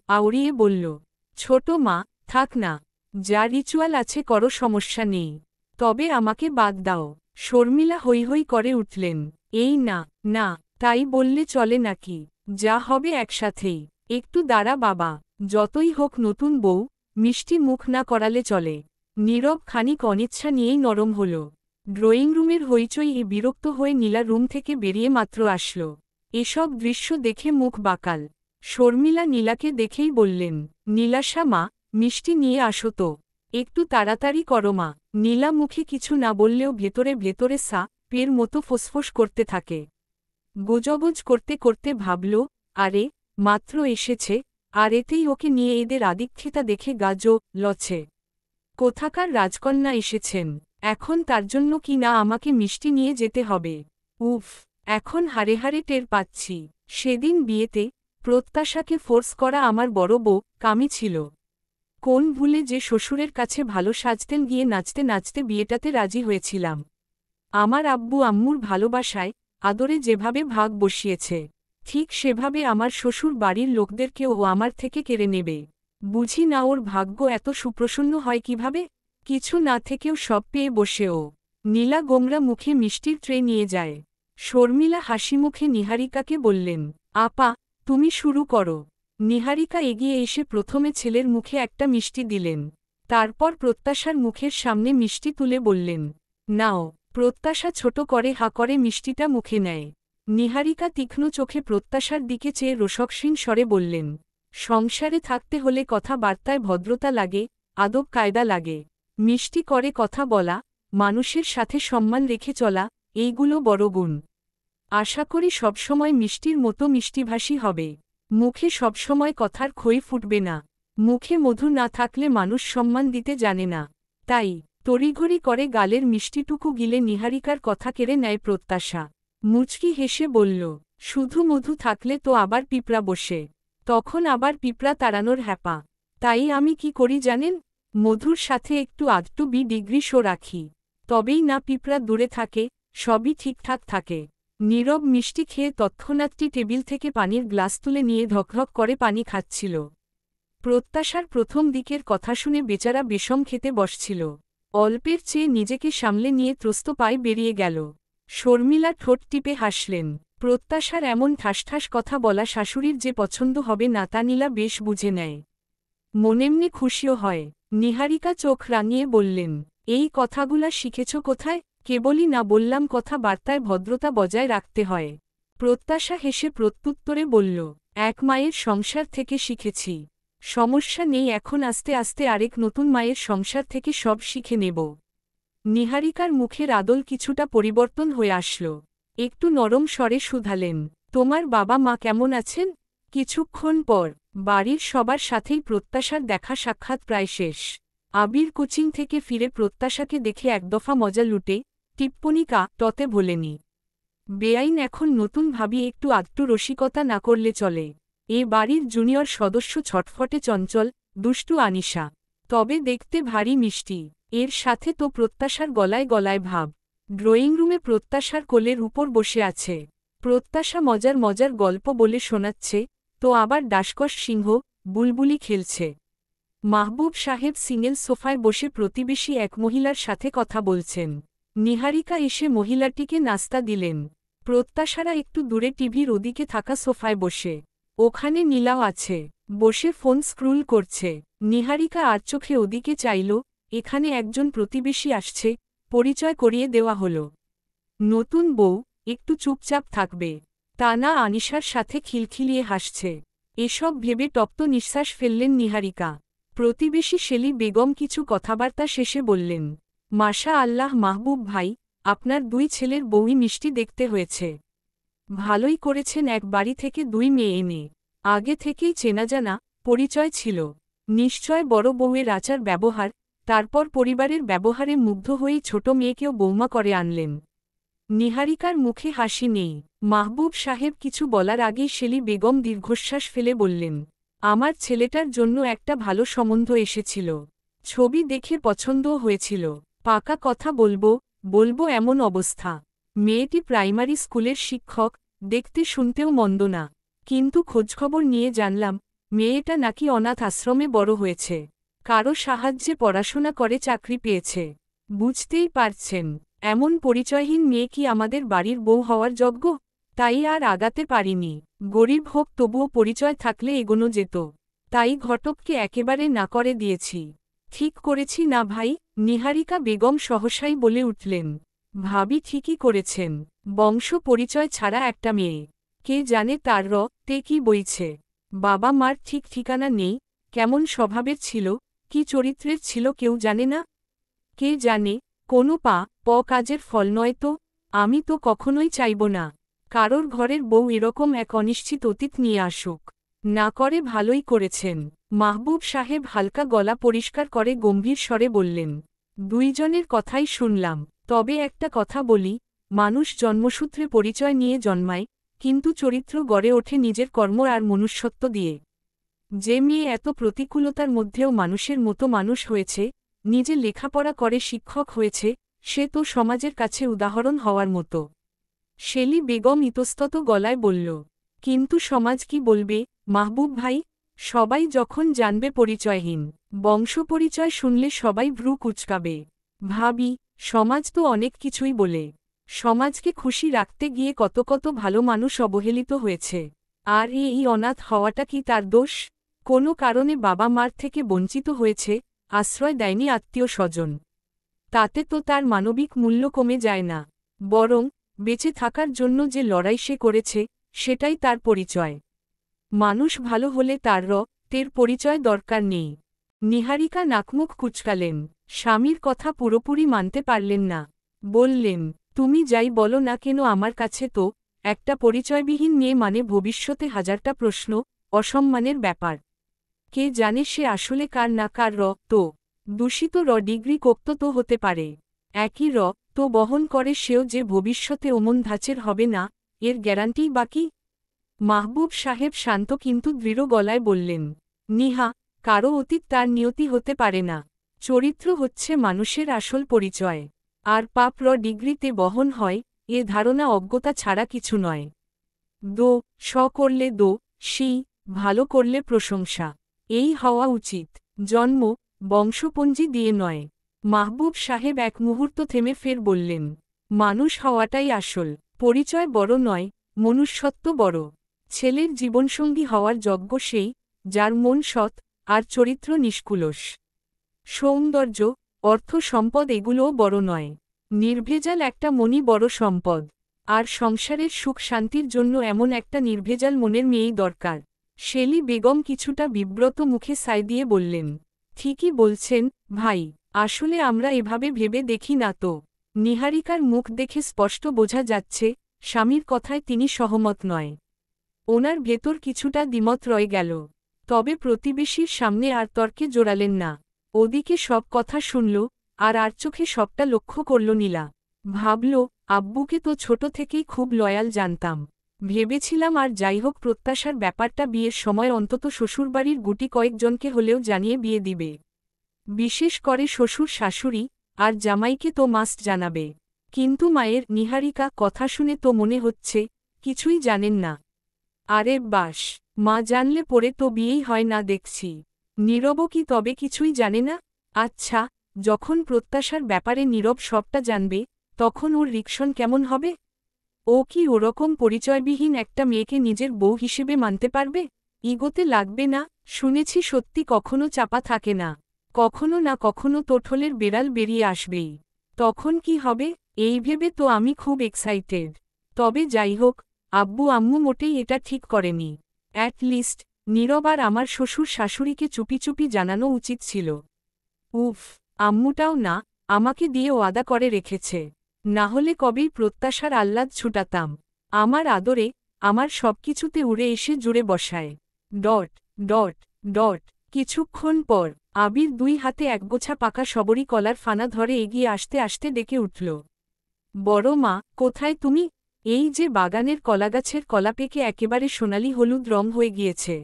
আউড়িয়ে বলল, ছোট মা, থাক না। যা রিচুয়াল আছে করো, সমস্যা নেই। তবে আমাকে বাদ দাও। শর্মিলা হৈ হৈ করে উঠলেন, এই না, তাই বললে চলে নাকি? যা হবে একসাথেই। একটু দাঁড়া বাবা, যতই হোক নতুন বউ, মিষ্টি মুখ না করালে চলে। নীরব খানিক অনিচ্ছা নিয়েই নরম হল। ড্রয়িং রুমের হইচই বিরক্ত হয়ে নীলা রুম থেকে বেরিয়ে মাত্র আসল। এসব দৃশ্য দেখে মুখ বাকাল। শর্মিলা নীলাকে দেখেই বললেন, নীলাশা মা, মিষ্টি নিয়ে আসো তো। একটু তাড়াতাড়ি করো মা। নীলা মুখে কিছু না বললেও ভেতরে ভেতরে পের মতো ফোঁসফোঁস করতে থাকে। গোজগোজ করতে করতে ভাবল, আরে মাত্র এসেছে, আর এতেই ওকে নিয়ে এদের আদিক্ষেতা দেখে লছে। কোথাকার রাজকন্যা এসেছেন, এখন তার জন্য কি না আমাকে মিষ্টি নিয়ে যেতে হবে। উফ, এখন হাড়ে হাড়ে টের পাচ্ছি। সেদিন বিয়েতে প্রত্যাশাকে ফোর্স করা আমার বড় বউ কামি ছিল। কোন ভুলে যে শ্বশুরের কাছে ভালো সাজতেন গিয়ে নাচতে নাচতে বিয়েটাতে রাজি হয়েছিলাম। আমার আব্বু আম্মুর ভালোবাসায় আদরে যেভাবে ভাগ বসিয়েছে, ঠিক সেভাবে আমার শ্বশুর বাড়ির লোকদেরকেও ও আমার থেকে কেড়ে নেবে। বুঝি না ওর ভাগ্য এত সুপ্রসন্ন হয় কিভাবে। কিছু না থেকেও সব পেয়ে বসে ও। নীলা গোমরা মুখে মিষ্টির ট্রে নিয়ে যায়। শর্মিলা হাসিমুখে নিহারিকাকে বললেন, আপা তুমি শুরু করো। নিহারিকা এগিয়ে এসে প্রথমে ছেলের মুখে একটা মিষ্টি দিলেন। তারপর প্রত্যাশার মুখের সামনে মিষ্টি তুলে বললেন, নাও। প্রত্যাশা ছোট করে হা করে মিষ্টিটা মুখে নেয়। নিহারিকা তীক্ষ্ণ চোখে প্রত্যাশার দিকে চেয়ে রসকসীন স্বরে বললেন, সংসারে থাকতে হলে কথাবার্তায় ভদ্রতা লাগে, আদব কায়দা লাগে। মিষ্টি করে কথা বলা, মানুষের সাথে সম্মান রেখে চলা, এইগুলো বড় গুণ। আশা করি সবসময় মিষ্টির মতো মিষ্টিভাষী হবে। মুখে সবসময় কথার খই ফুটবে না। মুখে মধু না থাকলে মানুষ সম্মান দিতে জানে না। তাই তড়িঘড়ি করে গালের মিষ্টিটুকু গিলে নিহারিকার কথা কেড়ে নেয় প্রত্যাশা। মুচকি হেসে বলল, শুধু মধু থাকলে তো আবার পিঁপড়া বসে, তখন আবার পিঁপড়া তাড়ানোর হ্যাপা। তাই আমি কি করি জানেন, মধুর সাথে একটু আধটু ডিগ্রি শো রাখি। তবেই না পিঁপড়া দূরে থাকে, সবই ঠিকঠাক থাকে। নীরব মিষ্টি খেয়ে তৎক্ষণাৎটি টেবিল থেকে পানির গ্লাস তুলে নিয়ে ধকধক করে পানি খাচ্ছিল। প্রত্যাশার প্রথম দিকের কথা শুনে বেচারা বেশম খেতে বসছিল। অল্পের চেয়ে নিজেকে সামলে নিয়ে ত্রস্ত পায়ে বেরিয়ে গেল। শর্মিলা ঠোঁট টিপে হাসলেন। প্রত্যাশার এমন ঠাসঠাস কথা বলা শাশুড়ির যে পছন্দ হবে না তা নীলা বেশ বুঝে নেয়। মনেমনি খুশিও হয়। নিহারিকা চোখ রাঙিয়ে বললেন, এই কথাগুলা শিখেছ কোথায়? কেবলই না বললাম কথাবার্তায় ভদ্রতা বজায় রাখতে হয়। প্রত্যাশা হেসে প্রত্যুত্তরে বলল, এক মায়ের সংসার থেকে শিখেছি। সমস্যা নেই, এখন আস্তে আস্তে আরেক নতুন মায়ের সংসার থেকে সব শিখে নেব। নিহারিকার মুখের আদল কিছুটা পরিবর্তন হয়ে আসল। একটু নরম স্বরে শুধালেন, তোমার বাবা মা কেমন আছেন? কিছুক্ষণ পর বাড়ির সবার সাথেই প্রত্যাশার দেখা সাক্ষাৎ প্রায় শেষ। আবির কোচিং থেকে ফিরে প্রত্যাশাকে দেখে একদফা মজা লুটে টিপ্পনিকা টতে ভোলেনি। বেআইন এখন নতুন ভাবি একটু আধটু রসিকতা না করলে চলে। এ বাড়ির জুনিয়র সদস্য ছটফটে চঞ্চল, দুষ্টু আনিশা, তবে দেখতে ভারী মিষ্টি। এর সাথে তো প্রত্যাশার গলায় গলায় ভাব। ড্রয়িং রুমে প্রত্যাশার কোলের উপর বসে আছে। প্রত্যাশা মজার মজার গল্প বলে শোনাচ্ছে, তো আবার ডাসকস সিংহ বুলবুলি খেলছে। মাহবুব সাহেব সিঙ্গেল সোফায় বসে প্রতিবেশী এক মহিলার সাথে কথা বলছেন। নিহারিকা এসে মহিলাটিকে নাস্তা দিলেন। প্রত্যাশারা একটু দূরে টিভির ওদিকে থাকা সোফায় বসে। ওখানে নীলাও আছে, বসে ফোন স্ক্রুল করছে। নিহারিকা আর চোখে ওদিকে চাইল। এখানে একজন প্রতিবেশী আসছে, পরিচয় করিয়ে দেওয়া হল। নতুন বউ, একটু চুপচাপ থাকবে, তা না আনিশার সাথে খিলখিলিয়ে হাসছে। এসব ভেবে তপ্ত নিঃশ্বাস ফেললেন নিহারিকা। প্রতিবেশী শেলি বেগম কিছু কথাবার্তা শেষে বললেন, মাশা আল্লাহ মাহবুব ভাই, আপনার দুই ছেলের বউই মিষ্টি দেখতে হয়েছে। ভালোই করেছেন, এক বাড়ি থেকে দুই মেয়ে এনে। আগে থেকেই চেনাজানা পরিচয় ছিল। নিশ্চয় বড় বউয়ের আচার ব্যবহার, তারপর পরিবারের ব্যবহারে মুগ্ধ হয়েই ছোট মেয়েকেও বৌমা করে আনলেন। নিহারিকার মুখে হাসি নেই। মাহবুব সাহেব কিছু বলার আগেই শেলি বেগম দীর্ঘশ্বাস ফেলে বললেন, আমার ছেলেটার জন্য একটা ভালো সম্বন্ধ এসেছিল। ছবি দেখে পছন্দও হয়েছিল। পাকা কথা বলবো এমন অবস্থা। মেয়েটি প্রাইমারি স্কুলের শিক্ষক, দেখতে শুনতেও মন্দ না। কিন্তু খোঁজখবর নিয়ে জানলাম, মেয়েটা নাকি অনাথ আশ্রমে বড় হয়েছে। কারো সাহায্যে পড়াশোনা করে চাকরি পেয়েছে। বুঝতেই পারছেন, এমন পরিচয়হীন মেয়ে কি আমাদের বাড়ির বউ হওয়ার যোগ্য? তাই আর আগাতে পারিনি। গরিব হোক তবুও পরিচয় থাকলে এগোনো যেত। তাই ঘটককে একেবারে না করে দিয়েছি। ঠিক করেছি না ভাই? নিহারিকা বেগম সহসাই বলে উঠলেন। ভাবি ঠিকই করেছেন, বংশ পরিচয় ছাড়া একটা মেয়ে, কে জানে তার তে কি বইছে। বাবা মার ঠিক ঠিকানা নেই, কেমন স্বভাবের ছিল, কি চরিত্রের ছিল কেউ জানে না। কে জানে, কোনো কাজের ফল নয় তো। আমি তো কখনোই চাইব না কারোর ঘরের বউ এরকম এক অনিশ্চিত অতীত নিয়ে আসুক। না করে ভালোই করেছেন। মাহবুব সাহেব হালকা গলা পরিষ্কার করে গম্ভীর স্বরে বললেন, দুইজনের কথাই শুনলাম, তবে একটা কথা বলি, মানুষ জন্মসূত্রে পরিচয় নিয়ে জন্মায়, কিন্তু চরিত্র গড়ে ওঠে নিজের কর্ম আর মনুষ্যত্ব দিয়ে। যে মেয়ে এত প্রতিকূলতার মধ্যেও মানুষের মতো মানুষ হয়েছে, নিজে লেখাপড়া করে শিক্ষক হয়েছে, সে তো সমাজের কাছে উদাহরণ হওয়ার মতো। শেলি বেগম ইতস্তত গলায় বলল, কিন্তু সমাজ কি বলবে মাহবুব ভাই? সবাই যখন জানবে পরিচয়হীন, বংশপরিচয় শুনলে সবাই ভ্রু কুচকাবে। ভাবি, সমাজ তো অনেক কিছুই বলে। সমাজকে খুশি রাখতে গিয়ে কত কত ভালো মানুষ অবহেলিত হয়েছে। আর এই অনাথ হওয়াটা কি তার দোষ? কোনো কারণে বাবা মার থেকে বঞ্চিত হয়েছে, আশ্রয় দেয়নি আত্মীয় স্বজন, তাতে তো তার মানবিক মূল্য কমে যায় না, বরং বেঁচে থাকার জন্য যে লড়াই সে করেছে, সেটাই তার পরিচয়। মানুষ ভালো হলে তার তের পরিচয় দরকার নেই। নিহারিকা নাকমুখ কুচকালেন, স্বামীর কথা পুরোপুরি মানতে পারলেন না। বললেন, তুমি যাই বলো না কেন, আমার কাছে তো একটা পরিচয়বিহীন মেয়ে মানে ভবিষ্যতে হাজারটা প্রশ্ন, অসম্মানের ব্যাপার। কে জানে সে আসলে কার না কার তো দূষিত ডিগ্রি কোক্ত তো হতে পারে, একই তো বহন করে সেও যে ভবিষ্যতে অমন ধাঁচের হবে না, এর গ্যারান্টিই বাকি। মাহবুব সাহেব শান্ত কিন্তু দৃঢ় গলায় বললেন, নিহা, কারো অতীত তার নিয়তি হতে পারে না। চরিত্র হচ্ছে মানুষের আসল পরিচয়। আর পাপ ডিগ্রিতে বহন হয়, এ ধারণা অজ্ঞতা ছাড়া কিছু নয়। করলে সি, ভালো করলে প্রশংসা, এই হওয়া উচিত। জন্ম, বংশপঞ্জি দিয়ে নয়। মাহবুব সাহেব এক মুহূর্ত থেমে ফের বললেন, মানুষ হওয়াটাই আসল, পরিচয় বড় নয়, মনুষ্যত্ব বড়। ছেলের জীবনসঙ্গী হওয়ার যোগ্য সেই, যার মন সৎ, আর চরিত্র নিষ্কুলস। সৌন্দর্য, অর্থ সম্পদ এগুলোও বড় নয়, নির্ভেজাল একটা মনই বড় সম্পদ। আর সংসারের সুখ শান্তির জন্য এমন একটা নির্ভেজাল মনের মেয়েই দরকার। শেলি বেগম কিছুটা বিব্রত মুখে সায় দিয়ে বললেন, ঠিকই বলছেন ভাই, আসলে আমরা এভাবে ভেবে দেখি না তো। নিহারিকার মুখ দেখে স্পষ্ট বোঝা যাচ্ছে, স্বামীর কথায় তিনি সহমত নয়। ওনার ভেতর কিছুটা দ্বিমত রয়ে গেল, তবে প্রতিবেশীর সামনে আর তর্কে জোরালেন না। ওদিকে সব কথা শুনল, আর চোখে সবটা লক্ষ্য করল নীলা। ভাবল, আব্বুকে তো ছোট থেকেই খুব লয়াল জানতাম। ভেবেছিলাম আর যাই হোক প্রত্যাশার ব্যাপারটা বিয়ের সময় অন্তত শ্বশুরবাড়ির গুটি কয়েকজনকে হলেও জানিয়ে বিয়ে দিবে। বিশেষ করে শ্বশুর শাশুড়ি আর জামাইকে তো মাস্ট জানাবে। কিন্তু মায়ের নিহারিকা কথা শুনে তো মনে হচ্ছে কিছুই জানেন না। আরে বাস, মা জানলে পরে তো বিয়েই হয় না দেখছি। নীরবও কি তবে কিছুই জানে না? আচ্ছা, যখন প্রত্যাশার ব্যাপারে নীরব সবটা জানবে, তখন ওর রিকশন কেমন হবে? ও কি ওরকম পরিচয়বিহীন একটা মেয়েকে নিজের বউ হিসেবে মানতে পারবে? ইগোতে লাগবে না? শুনেছি সত্যি কখনো চাপা থাকে না, কখনো না কখনো তোঠলের বেড়াল বেরিয়ে আসবেই। তখন কি হবে, এই ভেবে তো আমি খুব এক্সাইটেড। তবে যাই হোক, আব্বু আম্মু মোটেই এটা ঠিক করেনি। অ্যাট লিস্ট নীরব আর আমার শ্বশুর শাশুড়িকে চুপি চুপি জানানো উচিত ছিল। উফ, আম্মুটাও না, আমাকে দিয়ে ওয়াদা করে রেখেছে। না হলে কবেই প্রত্যাশার আহ্লাদ ছুটাতাম। আমার আদরে, আমার সবকিছুতে উড়ে এসে জুড়ে বসায়। ডট ডট ডট কিছুক্ষণ পর আবির দুই হাতে একগোছা পাকা সবরি কলার ফানা ধরে এগিয়ে আসতে আসতে ডেকে উঠল, বড় মা, কোথায় তুমি? এই যে বাগানের কলাগাছের কলা পেকে একেবারে সোনালি হলুদ রং হয়ে গিয়েছে।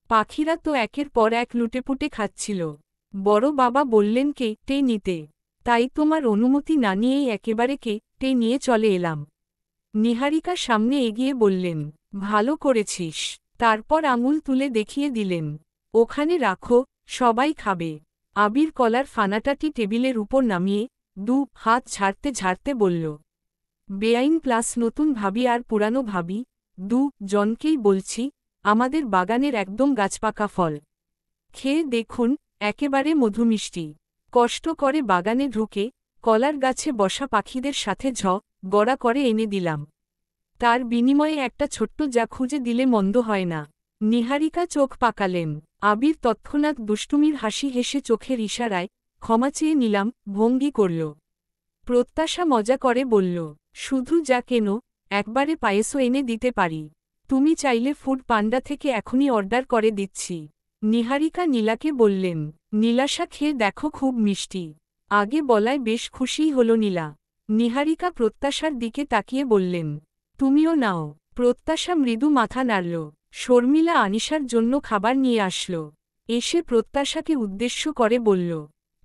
পাখিরা তো একের পর এক লুটেপুটে খাচ্ছিল। বড় বাবা বললেন কেটে নিতে, তাই তোমার অনুমতি না নিয়েই একেবারে কেটে নিয়ে চলে এলাম। নিহারিকা সামনে এগিয়ে বললেন, ভালো করেছিস। তারপর আঙুল তুলে দেখিয়ে দিলেন, ওখানে রাখো, সবাই খাবে। আবির কলার ফানাটাটি টেবিলের উপর নামিয়ে হাত ঝাড়তে ঝাড়তে বলল, বেআইন প্লাস নতুন ভাবি আর পুরানো ভাবি, জনকেই বলছি, আমাদের বাগানের একদম গাছপাকা ফল। খেয়ে দেখুন, একেবারে মধুমিষ্টি। কষ্ট করে বাগানে ঢুকে কলার গাছে বসা পাখিদের সাথে গড়া করে এনে দিলাম। তার বিনিময়ে একটা ছোট্ট যা খুঁজে দিলে মন্দ হয় না। নিহারিকা চোখ পাকালেন। আবির তৎক্ষণাৎ দুষ্টুমির হাসি হেসে চোখের ইশারায় ক্ষমা চেয়ে নিলাম ভঙ্গি করল। প্রত্যাশা মজা করে বলল, শুধু যা কেন, একবারে পায়েসও এনে দিতে পারি। তুমি চাইলে ফুড পান্ডা থেকে এখনই অর্ডার করে দিচ্ছি। নিহারিকা নীলাকে বললেন, নীলাশা খেয়ে দেখো খুব মিষ্টি। আগে বলায় বেশ খুশিই হল নীলা। নিহারিকা প্রত্যাশার দিকে তাকিয়ে বললেন, তুমিও নাও। প্রত্যাশা মৃদু মাথা নাড়ল। শর্মিলা আনিশার জন্য খাবার নিয়ে আসল। এসে প্রত্যাশাকে উদ্দেশ্য করে বলল,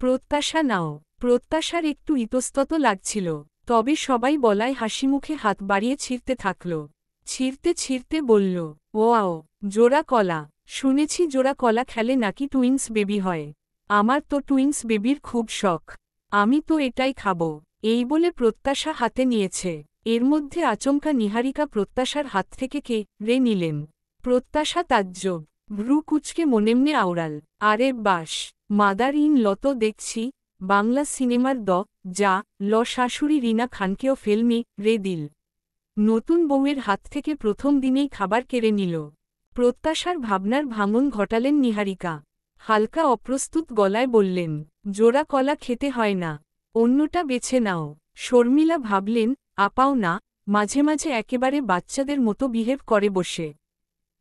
প্রত্যাশা নাও। প্রত্যাশার একটু ইতস্তত লাগছিল, তবে সবাই বলায় হাসিমুখে হাত বাড়িয়ে ছিঁড়তে থাকল। ছিঁড়তে ছিঁড়তে বলল, ওয়াও, জোড়া কলা। শুনেছি জোড়া কলা খেলে নাকি টুইন্স বেবি হয়। আমার তো টুইন্স বেবির খুব শখ। আমি তো এটাই খাব। এই বলে প্রত্যাশা হাতে নিয়েছে। এর মধ্যে আচমকা নিহারিকা প্রত্যাশার হাত থেকে কেড়ে নিলেন। প্রত্যাশা তাজ্জব, ভ্রু কুচকে মনেমনে আওড়াল। আরে বাস, মাদার ইন ল তো দেখছি। বাংলা সিনেমার যা শাশুড়ি রিনা খানকেও ফেলমি রে দিল। নতুন বউয়ের হাত থেকে প্রথম দিনেই খাবার কেড়ে নিল। প্রত্যাশার ভাবনার ভাঙন ঘটালেন নিহারিকা। হালকা অপ্রস্তুত গলায় বললেন, জোড়া কলা খেতে হয় না, অন্যটা বেছে নাও। শর্মিলা ভাবলেন, আপাও না, মাঝে মাঝে একেবারে বাচ্চাদের মতো বিহেভ করে বসে।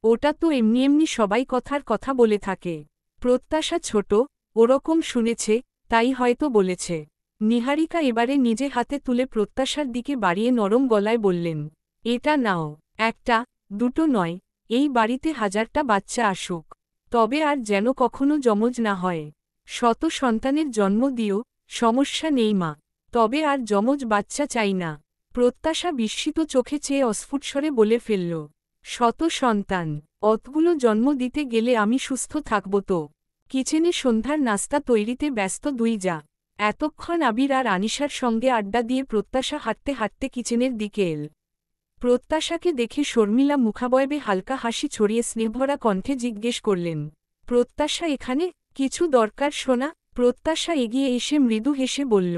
ওটা তো এমনি এমনি সবাই কথার কথা বলে থাকে। প্রত্যাশা ছোট, ওরকম শুনেছে, তাই হয়তো বলেছে। নিহারিকা এবারে নিজে হাতে তুলে প্রত্যাশার দিকে বাড়িয়ে নরম গলায় বললেন, এটা নাও। একটা, দুটো নয়, এই বাড়িতে 1000টা বাচ্চা আসুক, তবে আর যেন কখনো যমজ না হয়। শত সন্তানের জন্ম দিও, সমস্যা নেই মা, তবে আর যমজ বাচ্চা চাই না। প্রত্যাশা বিস্মিত চোখে চেয়ে অস্ফুটস্বরে বলে ফেলল, শত সন্তান? অতগুলো জন্ম দিতে গেলে আমি সুস্থ থাকব তো? কিচেনে সন্ধ্যার নাস্তা তৈরিতে ব্যস্ত দুই যা। এতক্ষণ আবির আর আনিশার সঙ্গে আড্ডা দিয়ে প্রত্যাশা হাঁটতে হাঁটতে কিচেনের দিকে এল। প্রত্যাশাকে দেখে শর্মিলা মুখাবয়বে হালকা হাসি ছড়িয়ে স্নেহভরা কণ্ঠে জিজ্ঞেস করলেন, প্রত্যাশা এখানে? কিছু দরকার শোনা? প্রত্যাশা এগিয়ে এসে মৃদু হেসে বলল,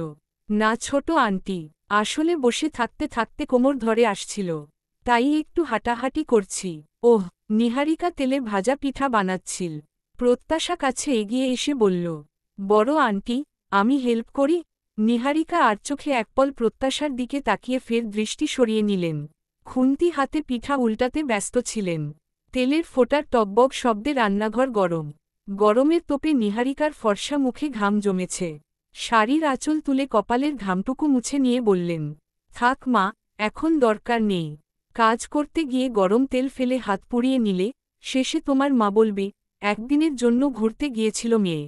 না ছোট আন্টি, আসলে বসে থাকতে থাকতে কোমর ধরে আসছিল, তাই একটু হাঁটাহাঁটি করছি। ওহ, নিহারিকা তেলে ভাজা পিঠা বানাচ্ছিল। প্রত্যাশা কাছে এগিয়ে এসে বলল, বড় আন্টি, আমি হেল্প করি? নিহারিকা আর চোখে একপল প্রত্যাশার দিকে তাকিয়ে ফের দৃষ্টি সরিয়ে নিলেন। খুন্তি হাতে পিঠা উল্টাতে ব্যস্ত ছিলেন। তেলের ফোঁটার টকবক শব্দে রান্নাঘর গরম। গরমের তোপে নিহারিকার ফর্সা মুখে ঘাম জমেছে। শাড়ির আঁচল তুলে কপালের ঘামটুকু মুছে নিয়ে বললেন, থাক মা, এখন দরকার নেই। কাজ করতে গিয়ে গরম তেল ফেলে হাত পুড়িয়ে নিলে শেষে তোমার মা বলবে একদিনের জন্য ঘুরতে গিয়েছিল মেয়ে,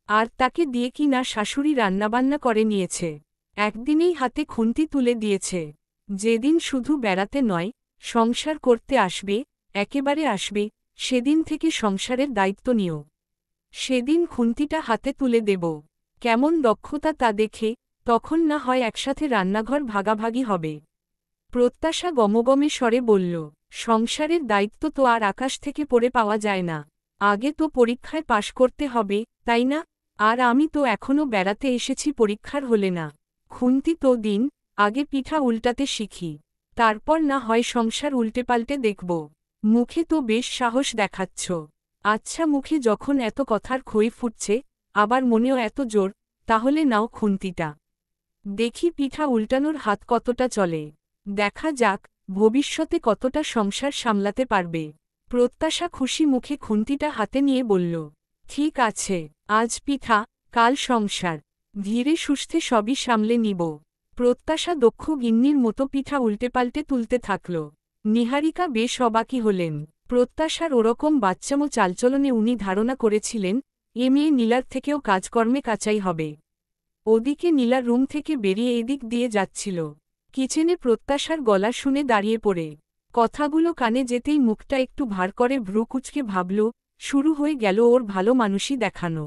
আর তাকে দিয়ে কি না শাশুড়ি রান্নাবান্না করে নিয়েছে। একদিনেই হাতে খুন্তি তুলে দিয়েছে। যেদিন শুধু বেড়াতে নয়, সংসার করতে আসবে, একেবারে আসবে, সেদিন থেকে সংসারের দায়িত্ব নিও। সেদিন খুন্তিটা হাতে তুলে দেব। কেমন দক্ষতা তা দেখে, তখন না হয় একসাথে রান্নাঘর ভাগাভাগি হবে। প্রত্যাশা গমগমে স্বরে বলল, সংসারের দায়িত্ব তো আর আকাশ থেকে পড়ে পাওয়া যায় না। আগে তো পরীক্ষায় পাশ করতে হবে, তাই না? আর আমি তো এখনও বেড়াতে এসেছি পরীক্ষার হলে না। খুন্তি তো দিন, আগে পিঠা উল্টাতে শিখি, তারপর না হয় সংসার উল্টেপাল্টে দেখব। মুখে তো বেশ সাহস দেখাচ্ছ। আচ্ছা, মুখে যখন এত কথার খই ফুটছে, আবার মনেও এত জোর, তাহলে নাও খুন্তিটা। দেখি পিঠা উল্টানোর হাত কতটা চলে। দেখা যাক, ভবিষ্যতে কতটা সংসার সামলাতে পারবে। প্রত্যাশা খুশি মুখে খুন্তিটা হাতে নিয়ে বলল, ঠিক আছে, আজ পিঠা, কাল সংসার, ধীরে সুস্থে সবই সামলে নিব। প্রত্যাশা দক্ষ গিন্নির মতো পিঠা উল্টেপাল্টে তুলতে থাকল। নিহারিকা বেশ অবাকই হলেন। প্রত্যাশার ওরকম বাচ্চামো চালচলনে উনি ধারণা করেছিলেন এ মেয়ে নীলার থেকেও কাজকর্মে কাচাই হবে। ওদিকে নীলা রুম থেকে বেরিয়ে এদিক দিয়ে যাচ্ছিল। কিচেনে প্রত্যাশার গলা শুনে দাঁড়িয়ে পড়ে। কথাগুলো কানে যেতেই মুখটা একটু ভার করে ভ্রু কুঁচকে ভাবল, শুরু হয়ে গেল ওর ভালো মানুষই দেখানো।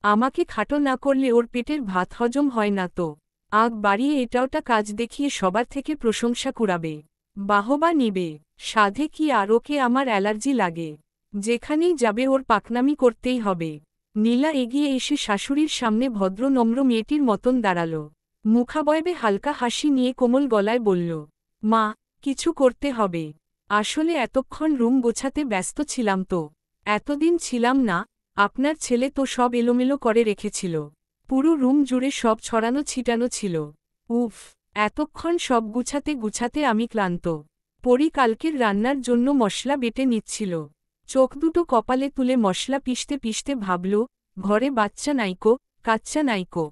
আমাকে খাটো না করলে ওর পেটের ভাত হজম হয় না তো। আগ বাড়িয়ে এটাওটা কাজ দেখিয়ে সবার থেকে প্রশংসা কুড়াবে, বাহবা নিবে। সাধে কি আর ওকে আমার অ্যালার্জি লাগে? যেখানেই যাবে ওর পাকনামি করতেই হবে। নীলা এগিয়ে এসে শাশুড়ির সামনে ভদ্র নম্র মেয়েটির মতন দাঁড়াল। মুখাবয়বে হালকা হাসি নিয়ে কোমল গলায় বলল, মা, কিছু করতে হবে। আসলে এতক্ষণ রুম গোছাতে ব্যস্ত ছিলাম তো। এতদিন ছিলাম না, আপনার ছেলে তো সব এলোমেলো করে রেখেছিল। পুরো রুম জুড়ে সব ছড়ানো ছিটানো ছিল। উফ, এতক্ষণ সব গুছাতে গুছাতে আমি ক্লান্ত। পরি কালকের রান্নার জন্য মশলা বেটে নিচ্ছিল। চোখ দুটো কপালে তুলে মশলা পিষতে পিষতে ভাবল, ঘরে বাচ্চা নাইকো, কাচ্চা নাইকো।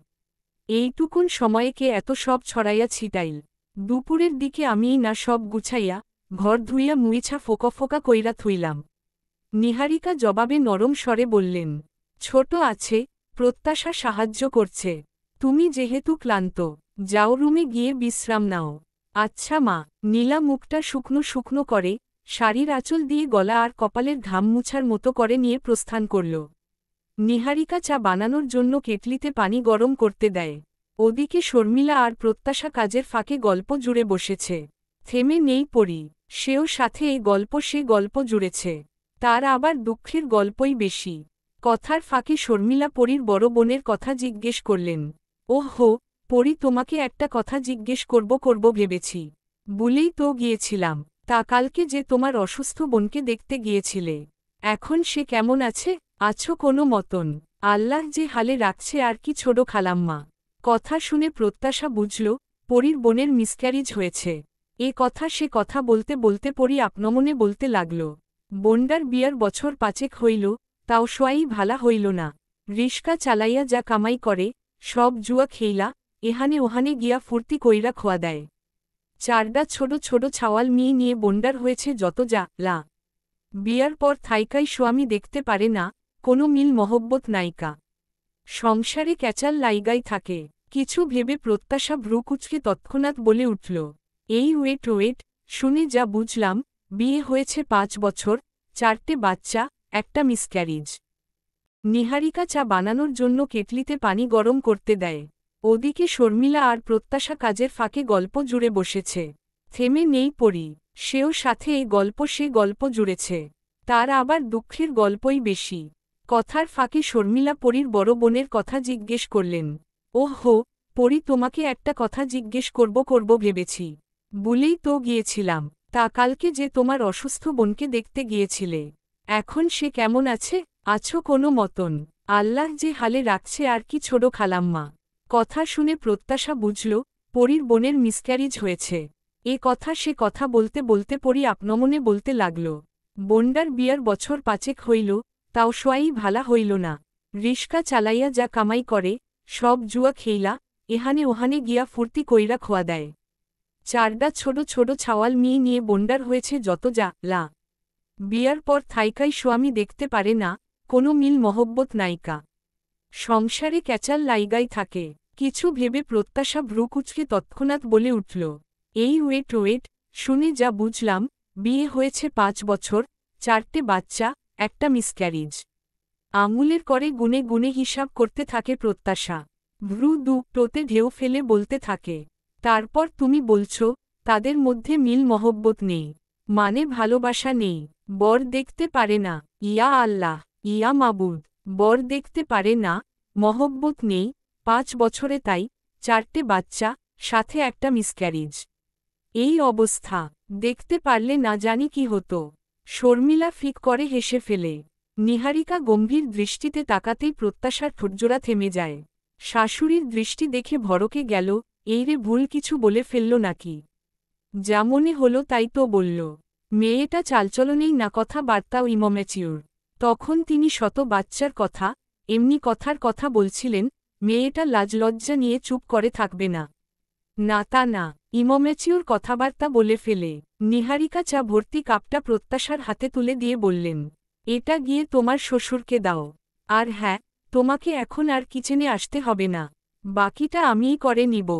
এইটুকুন সময়ে কে এত সব ছড়াইয়া ছিটাইল। দুপুরের দিকে আমিই না সব গুছাইয়া ঘর ধুইয়া মুইছা ফোকা ফোকা কইরা থুইলাম। নিহারিকা জবাবে নরম স্বরে বললেন, ছোট আছে, প্রত্যাশা সাহায্য করছে। তুমি যেহেতু ক্লান্ত, যাও রুমে গিয়ে বিশ্রাম নাও। আচ্ছা মা। নীলা মুখটা শুকনো শুকনো করে শাড়ির আঁচল দিয়ে গলা আর কপালের ঘাম মুছার মতো করে নিয়ে প্রস্থান করল। নিহারিকা চা বানানোর জন্য কেটলিতে পানি গরম করতে দেয়। ওদিকে শর্মিলা আর প্রত্যাশা কাজের ফাঁকে গল্প জুড়ে বসেছে। থেমে নেই পরি, সেও সাথে এই গল্প সে গল্প জুড়েছে। তার আবার দুঃখের গল্পই বেশি। কথার ফাঁকে শর্মিলা পরীর বড় বোনের কথা জিজ্ঞেস করলেন। ওহো, পরি, তোমাকে একটা কথা জিজ্ঞেস করব ভেবেছি। বলেই তো গিয়েছিলাম। তা কালকে যে তোমার অসুস্থ বোনকে দেখতে গিয়েছিলে, এখন সে কেমন আছে? আছো কোনো মতন? আল্লাহ যে হালে রাখছে আর কি ছোট খালাম্মা। কথা শুনে প্রত্যাশা বুঝল পরীর বোনের মিসক্যারিজ হয়েছে। এ কথা সে কথা বলতে বলতে পরি আপনমনে বলতে লাগল। বোনডার বিয়ার বছর 5 হইল, তাও সোয়াই ভালা হইল না। রিস্কা চালাইয়া যা কামাই করে, সব জুয়া খেইলা এহানে ওহানে গিয়া ফুর্তি কইরা খোয়া দেয়। 4ডা ছোট ছোট ছাওয়াল মেয়ে নিয়ে বোনডার হয়েছে যত যা লা। বিয়ার পর থাইকাই স্বামী দেখতে পারে না, কোনো মিল মহব্বত নাইকা। সংসারে ক্যাচাল লাইগাই থাকে। কিছু ভেবে প্রত্যাশা ভ্রু কুচকে তৎক্ষণাৎ বলে উঠল, এই ওয়েট, শুনে যা বুঝলাম, বিয়ে হয়েছে 5 বছর, 4টে বাচ্চা, একটা মিসক্যারিজ। নিহারিকা চা বানানোর জন্য কেটলিতে পানি গরম করতে দেয়। ওদিকে শর্মিলা আর প্রত্যাশা কাজের ফাঁকে গল্প জুড়ে বসেছে। থেমে নেই পরি, সেও সাথে এই গল্প সে গল্প জুড়েছে। তার আবার দুঃখের গল্পই বেশি। কথার ফাঁকে শর্মিলা পরীর বড় বোনের কথা জিজ্ঞেস করলেন। ওহো, পরি, তোমাকে একটা কথা জিজ্ঞেস করব ভেবেছি। বলেই তো গিয়েছিলাম। তা কালকে যে তোমার অসুস্থ বোনকে দেখতে গিয়েছিলে, এখন সে কেমন আছে? আছো কোনো মতন? আল্লাহ যে হালে রাখছে আর কি ছোট খালাম্মা। কথা শুনে প্রত্যাশা বুঝল পরীর বোনের মিসক্যারিজ হয়েছে। এ কথা সে কথা বলতে বলতে পরি আপনমনে বলতে লাগল। বোনডার বিয়ার বছর 5 হইল, তাও সোয়াই ভালা হইল না। রিস্কা চালাইয়া যা কামাই করে, সব জুয়া খেইলা এহানে ওহানে গিয়া ফুর্তি কইরা খোয়া দেয়। 4ডা ছোট ছোট ছাওয়াল মেয়ে নিয়ে বোনডার হয়েছে যত যা লা। বিয়ার পর থাইকাই স্বামী দেখতে পারে না, কোনো মিল মহব্বত নাইকা। সংসারে ক্যাচাল লাইগাই থাকে। কিছু ভেবে প্রত্যাশা ভ্রু কুচকে তৎক্ষণাৎ বলে উঠল, এই ওয়েট, শুনে যা বুঝলাম, বিয়ে হয়েছে 5 বছর, 4টে বাচ্চা, একটা মিসক্যারিজ। আঙুলের করে গুনে গুনে হিসাব করতে থাকে প্রত্যাশা। ভ্রু দুটোতে ঢেউ ফেলে বলতে থাকে, তারপর তুমি বলছো তাদের মধ্যে মিল মহব্বত নেই, মানে ভালোবাসা নেই। বর দেখতে পারে না, ইয়া আল্লাহ, ইয়া মাবুদ। বর দেখতে পারে না, মহব্বত নেই, 5 বছরে তাই 4টে বাচ্চা, সাথে একটা মিসক্যারিজ। এই অবস্থা দেখতে পারলে না জানি কি হতো। শর্মিলা ফিক করে হেসে ফেলে। নিহারিকা গম্ভীর দৃষ্টিতে তাকাতেই প্রত্যাশার ঠোঁটজোড়া থেমে যায়। শাশুড়ির দৃষ্টি দেখে ভড়কে গেল, এই রে ভুল কিছু বলে ফেলল নাকি? যা মনে হলো তাই তো বলল। মেয়েটা চালচলনেই না, কথাবার্তাও ইমম্যাচিউর। তখন তিনি শত বাচ্চার কথা, এমনি কথার কথা বলছিলেন, মেয়েটা লাজলজ্জা নিয়ে চুপ করে থাকবে না। না তা না, ইমম্যাচিউর কথাবার্তা বলে ফেলে। নিহারিকা চা ভর্তি কাপটা প্রত্যাশার হাতে তুলে দিয়ে বললেন, এটা গিয়ে তোমার শ্বশুরকে দাও। আর হ্যাঁ, তোমাকে এখন আর কিচেনে আসতে হবে না, বাকিটা আমিই করে নিব।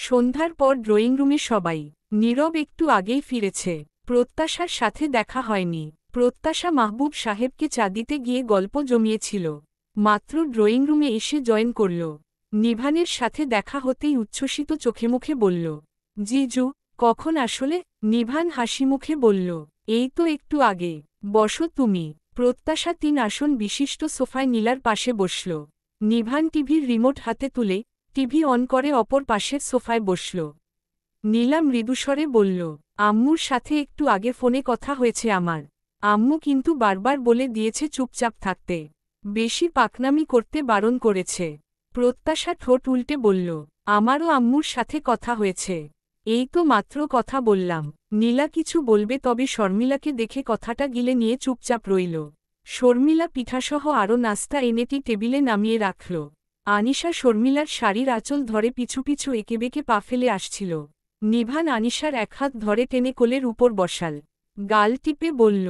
সন্ধ্যার পর ড্রয়িং রুমে সবাই নীরব। একটু আগেই ফিরেছে। প্রত্যাশার সাথে দেখা হয়নি। প্রত্যাশা মাহবুব সাহেবকে চা দিতে গিয়ে গল্প জমিয়েছিল। মাত্র ড্রয়িং রুমে এসে জয়েন করল। নিভানের সাথে দেখা হতেই উচ্ছ্বসিত চোখে মুখে বলল, জিজু, কখন আসলে? নিভান হাসি মুখে বলল, এই তো একটু আগে। বসো তুমি। প্রত্যাশা ৩ আসন বিশিষ্ট সোফায় নীলার পাশে বসল। নিভান টিভির রিমোট হাতে তুলে টিভি অন করে অপর পাশের সোফায় বসল। নীলা মৃদুস্বরে বলল, আম্মুর সাথে একটু আগে ফোনে কথা হয়েছে আমার। আম্মু কিন্তু বারবার বলে দিয়েছে চুপচাপ থাকতে, বেশি পাকনামি করতে বারণ করেছে। প্রত্যাশা ঠোঁট উল্টে বলল, আমারও আম্মুর সাথে কথা হয়েছে। এই তো মাত্র কথা বললাম। নীলা কিছু বলবে তবে শর্মিলাকে দেখে কথাটা গিলে নিয়ে চুপচাপ রইল। শর্মিলা পিঠাসহ আরও নাস্তা এনেটি টেবিলে নামিয়ে রাখল। আনিশা শর্মিলার শাড়ির আঁচল ধরে পিছু পিছু এঁকেবেঁকে পা ফেলে আসছিল। নিভান আনিশার এক হাত ধরে টেনে কোলের উপর বসাল। গাল টিপে বলল,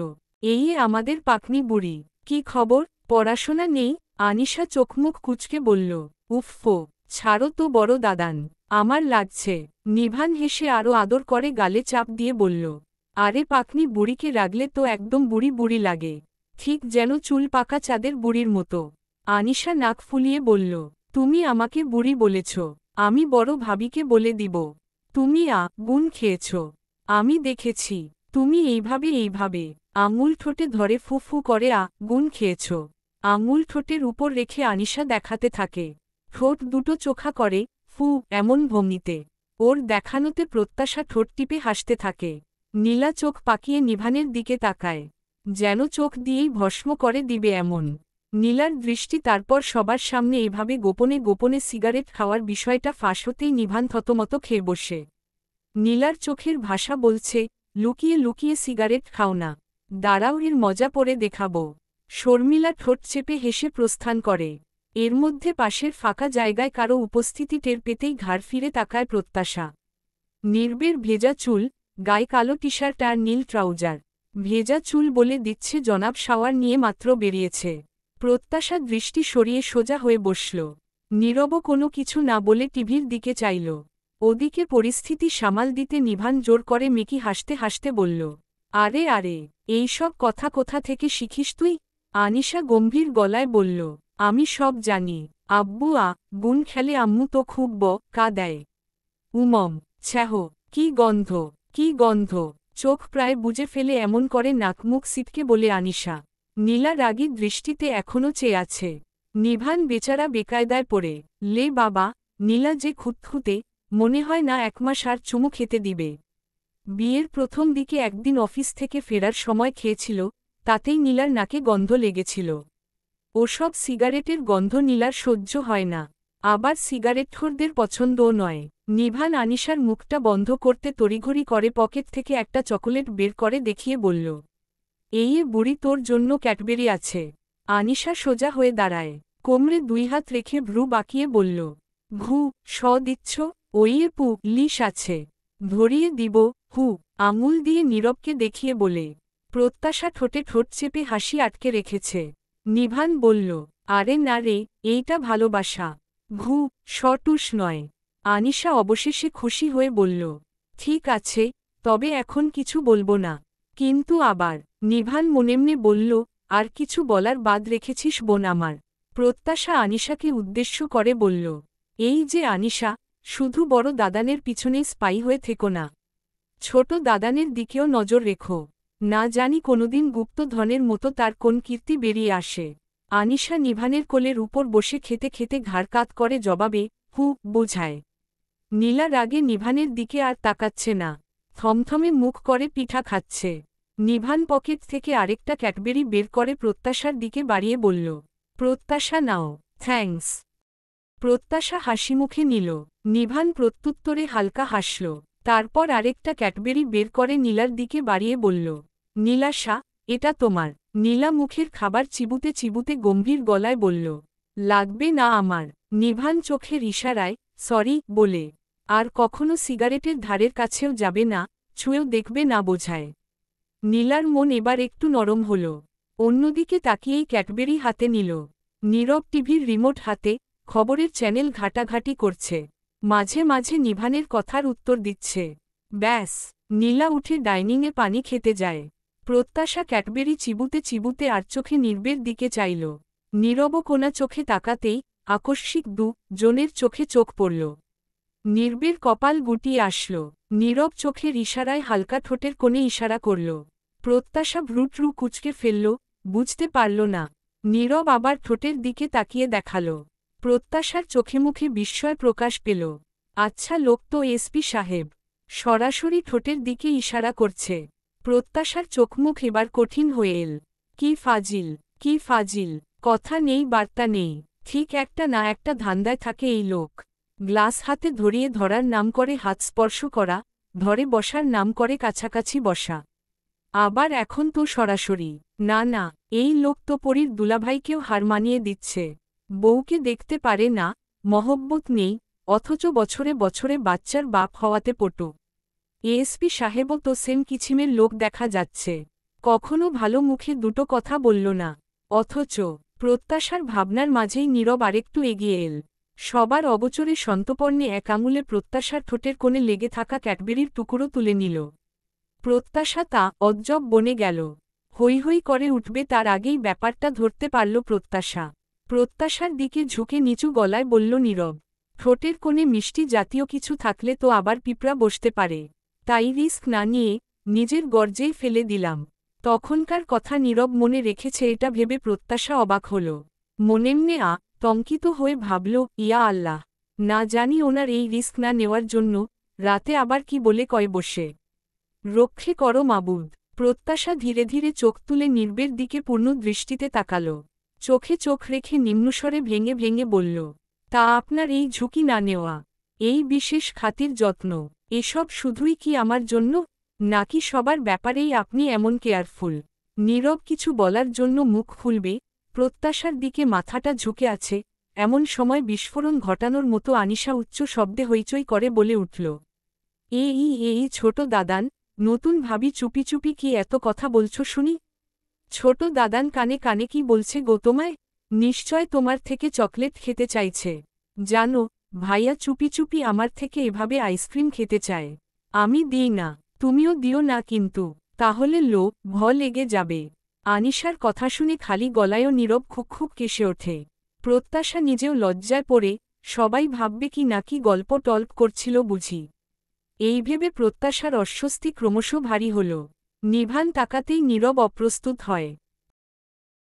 এই আমাদের পাকনি বুড়ি, কি খবর, পড়াশোনা নেই? আনিশা চোখমুখ কুঁচকে বলল, উফফো, ছাড়ো তো বড় দাদান, আমার লাগছে। নিভান হেসে আরও আদর করে গালে চাপ দিয়ে বলল, আরে পাকনি বুড়িকে রাগলে তো একদম বুড়ি বুড়ি লাগে, ঠিক যেন চুল পাকা চাঁদের বুড়ির মতো। আনিশা নাক ফুলিয়ে বলল, তুমি আমাকে বুড়ি বলেছ, আমি বড় ভাবিকে বলে দিব। তুমি গুণ খেয়েছ, আমি দেখেছি। তুমি এইভাবে আঙুল ঠোঁটে ধরে ফু ফু করে গুণ খেয়েছ। আঙুল ঠোঁটের উপর রেখে আনিশা দেখাতে থাকে। ঠোঁট দুটো চোখা করে ফু এমন ভঙ্গিতে। ওর দেখানোতে প্রত্যাশা ঠোঁট টিপে হাসতে থাকে। নীলা চোখ পাকিয়ে নিভানের দিকে তাকায়, যেন চোখ দিয়েই ভস্ম করে দিবে এমন। নীলার দৃষ্টি তারপর সবার সামনে এভাবে গোপনে গোপনে সিগারেট খাওয়ার বিষয়টা ফাঁস হতেই নিভান থতমত খেয়ে বসে। নীলার চোখের ভাষা বলছে, লুকিয়ে লুকিয়ে সিগারেট খাও না, দাঁড়াও এর মজা পড়ে দেখাব। শর্মিলা ঠোঁট চেপে হেসে প্রস্থান করে। এর মধ্যে পাশের ফাঁকা জায়গায় কারো উপস্থিতি টের পেতেই ঘাড় ফিরে তাকায় প্রত্যাশা। নির্বের ভেজা চুল, গায়ে কালো টি শার্ট আর নীল ট্রাউজার। ভেজা চুল বলে দিচ্ছে জনাব শাওয়ার নিয়ে মাত্র বেরিয়েছে। প্রত্যাশা দৃষ্টি সরিয়ে সোজা হয়ে বসল। নীরব কোনো কিছু না বলে টিভির দিকে চাইল। ওদিকে পরিস্থিতি সামাল দিতে নিভান জোর করে মেকি হাসতে হাসতে বলল, আরে আরে, এইসব কথা কোথা থেকে শিখিস তুই? আনিশা গম্ভীর গলায় বলল, আমি সব জানি। আব্বু গুণ খেলে আম্মু তো খুব কা দেয়। উমম, ছ্যাহ, কি গন্ধ, কি গন্ধ। চোখ প্রায় বুজে ফেলে এমন করে নাকমুখ সিটকে বলে আনিশা। নীলা রাগী দৃষ্টিতে এখনও চেয়ে আছে। নিভান বেচারা বেকায়দায় পড়ে, লে বাবা, নীলা যে খুঁতখুঁতে, মনে হয় না 1 মাস আর চুমু খেতে দিবে। বিয়ের প্রথম দিকে একদিন অফিস থেকে ফেরার সময় খেয়েছিল, তাতেই নীলার নাকে গন্ধ লেগেছিল। ওসব সিগারেটের গন্ধ নীলার সহ্য হয় না, আবার সিগারেটখোরদের পছন্দও নয়। নিভান আনিশার মুখটা বন্ধ করতে তড়িঘড়ি করে পকেট থেকে একটা চকোলেট বের করে দেখিয়ে বলল, এই বুড়ি তোর জন্য ক্যাডবেরি আছে। আনিশা সোজা হয়ে দাঁড়ায়, কোমরে 2 হাত রেখে ভ্রু বাঁকিয়ে বলল, ঘু দিচ্ছ? পু লিশ আছে, ধরিয়ে দিব। হু আঙুল দিয়ে নীরবকে দেখিয়ে বলে। প্রত্যাশা ঠোঁটে ঠোঁট চেপে হাসি আটকে রেখেছে। নিভান বলল, আরে না রে, এইটা ভালোবাসা, ঘু টুস নয়। আনিশা অবশেষে খুশি হয়ে বলল, ঠিক আছে, তবে এখন কিছু বলবো না। কিন্তু আবার, নিভান মনেমনে বলল, আর কিছু বলার বাদ রেখেছিস বোন আমার? প্রত্যাশা আনিশাকে উদ্দেশ্য করে বলল, এই যে আনিশা, শুধু বড় দাদানের পিছনেই স্পাই হয়ে থেকো না, ছোট দাদানের দিকেও নজর রেখো। না জানি কোনোদিন গুপ্তধনের মতো তার কোন কীর্তি বেরিয়ে আসে। আনিশা নিভানের কোলের উপর বসে খেতে খেতে ঘাড় কাত করে জবাবে, হু বোঝায়। নীলা রাগে নিভানের দিকে আর তাকাচ্ছে না, থমথমে মুখ করে পিঠা খাচ্ছে। নিভান পকেট থেকে আরেকটা ক্যাডবেরি বের করে প্রত্যাশার দিকে বাড়িয়ে বলল, প্রত্যাশা নাও। থ্যাঙ্কস। প্রত্যাশা হাসিমুখে নিল। নিভান প্রত্যুত্তরে হালকা হাসল, তারপর আরেকটা ক্যাডবেরি বের করে নীলার দিকে বাড়িয়ে বলল, নীলাশা, এটা তোমার। নীলা মুখের খাবার চিবুতে চিবুতে গম্ভীর গলায় বলল, লাগবে না আমার। নিভান চোখের ইশারায় সরি বলে আর কখনো সিগারেটের ধারের কাছেও যাবে না, ছুঁয়েও দেখবে না বোঝায়। নীলার মন এবার একটু নরম হল। অন্যদিকে তাকিয়েই ক্যাডবেরি হাতে নিল। নীরব টিভির রিমোট হাতে, খবরের চ্যানেল ঘাটাঘাটি করছে, মাঝে মাঝে নিভানের কথার উত্তর দিচ্ছে। ব্যাস, নীলা উঠে ডাইনিংয়ে পানি খেতে যায়। প্রত্যাশা ক্যাডবেরি চিবুতে চিবুতে আর চোখে নির্বের দিকে চাইল। নীরব কোনা চোখে তাকাতেই আকস্মিক জনের চোখে চোখ পড়ল। নির্বের কপাল গুটিয়ে আসল। নীরব চোখের ইশারায় হালকা ঠোঁটের কোণে ইশারা করল। প্রত্যাশা ভ্রুট্রু কুচকে ফেলল, বুঝতে পারল না। নীরব আবার ঠোঁটের দিকে তাকিয়ে দেখাল। প্রত্যাশার চোখে মুখে বিস্ময় প্রকাশ পেল। আচ্ছা, লোক তো এসপি সাহেব। সরাসরি ঠোঁটের দিকে ইশারা করছে। প্রত্যাশার চোখমুখ এবার কঠিন হয়ে এল। কি ফাজিল, কি ফাজিল! কথা নেই, বার্তা নেই। ঠিক একটা না একটা ধান্দায় থাকে এই লোক। গ্লাস হাতে ধরিয়ে ধরার নাম করে হাত স্পর্শ করা, ধরে বসার নাম করে কাছাকাছি বসা। আবার এখন তো সরাসরি। না না, এই লোক তো পরীর দুলাভাইকেও হার মানিয়ে দিচ্ছে। বউকে দেখতে পারে না, মহব্বত নেই, অথচ বছরে বছরে বাচ্চার বাপ হওয়াতে পটু। এএসপি সাহেবও তো সেম কিছিমের লোক দেখা যাচ্ছে। কখনো ভালো মুখে দুটো কথা বলল না। অথচ প্রত্যাশার ভাবনার মাঝেই নীরব আরেকটু এগিয়ে এল। সবার অগোচরে সন্তপর্ণে এক আঙুলে প্রত্যাশার ঠোঁটের কোণে লেগে থাকা ক্যাডবেরির টুকরো তুলে নিল। প্রত্যাশা তা অজ্জব বনে গেল। হৈ হৈ করে উঠবে তার আগেই ব্যাপারটা ধরতে পারল প্রত্যাশা। প্রত্যাশার দিকে ঝুঁকে নিচু গলায় বলল নীরব, ঠোঁটের কোণে মিষ্টি জাতীয় কিছু থাকলে তো আবার পিঁপড়া বসতে পারে, তাই রিস্ক না নিয়ে নিজের গর্জেই ফেলে দিলাম। তখনকার কথা নীরব মনে রেখেছে এটা ভেবে প্রত্যাশা অবাক হল। মনেমনে টঙ্কিত হয়ে ভাবল, ইয়া আল্লাহ, না জানি ওনার এই রিস্ক না নেওয়ার জন্য রাতে আবার কি বলে কয় বসে। রক্ষে করো মাবুদ। প্রত্যাশা ধীরে ধীরে চোখ তুলে নীরবের দিকে পূর্ণ দৃষ্টিতে তাকাল। চোখে চোখ রেখে নিম্নস্বরে ভেঙে ভেঙে বলল, তা আপনার এই ঝুঁকি না নেওয়া, এই বিশেষ খাতির যত্ন, এসব শুধুই কি আমার জন্য, নাকি সবার ব্যাপারেই আপনি এমন কেয়ারফুল? নীরব কিছু বলার জন্য মুখ খুলবে, প্রত্যাশার দিকে মাথাটা ঝুঁকে আছে, এমন সময় বিস্ফোরণ ঘটানোর মতো আনিশা উচ্চ শব্দে হইচই করে বলে উঠল, এই ছোট দাদান, নতুন ভাবি চুপি চুপি কি এত কথা বলছো শুনি? ছোট দাদান কানে কানে কি বলছে গো তোমায়? নিশ্চয় তোমার থেকে চকলেট খেতে চাইছে। জানো, ভাইয়া চুপি চুপি আমার থেকে এভাবে আইসক্রিম খেতে চায়। আমি দিই না, তুমিও দিও না কিন্তু, তাহলে ভ লেগে যাবে। আনিশার কথা শুনে খালি গলায়ও নীরব খুক খুক কেসে ওঠে। প্রত্যাশা নিজেও লজ্জায় পড়ে, সবাই ভাববে কি নাকি গল্প টল্প করছিল বুঝি। এই ভেবে প্রত্যাশার অস্বস্তি ক্রমশ ভারী হল। নিভান তাকাতেই নীরব অপ্রস্তুত হয়।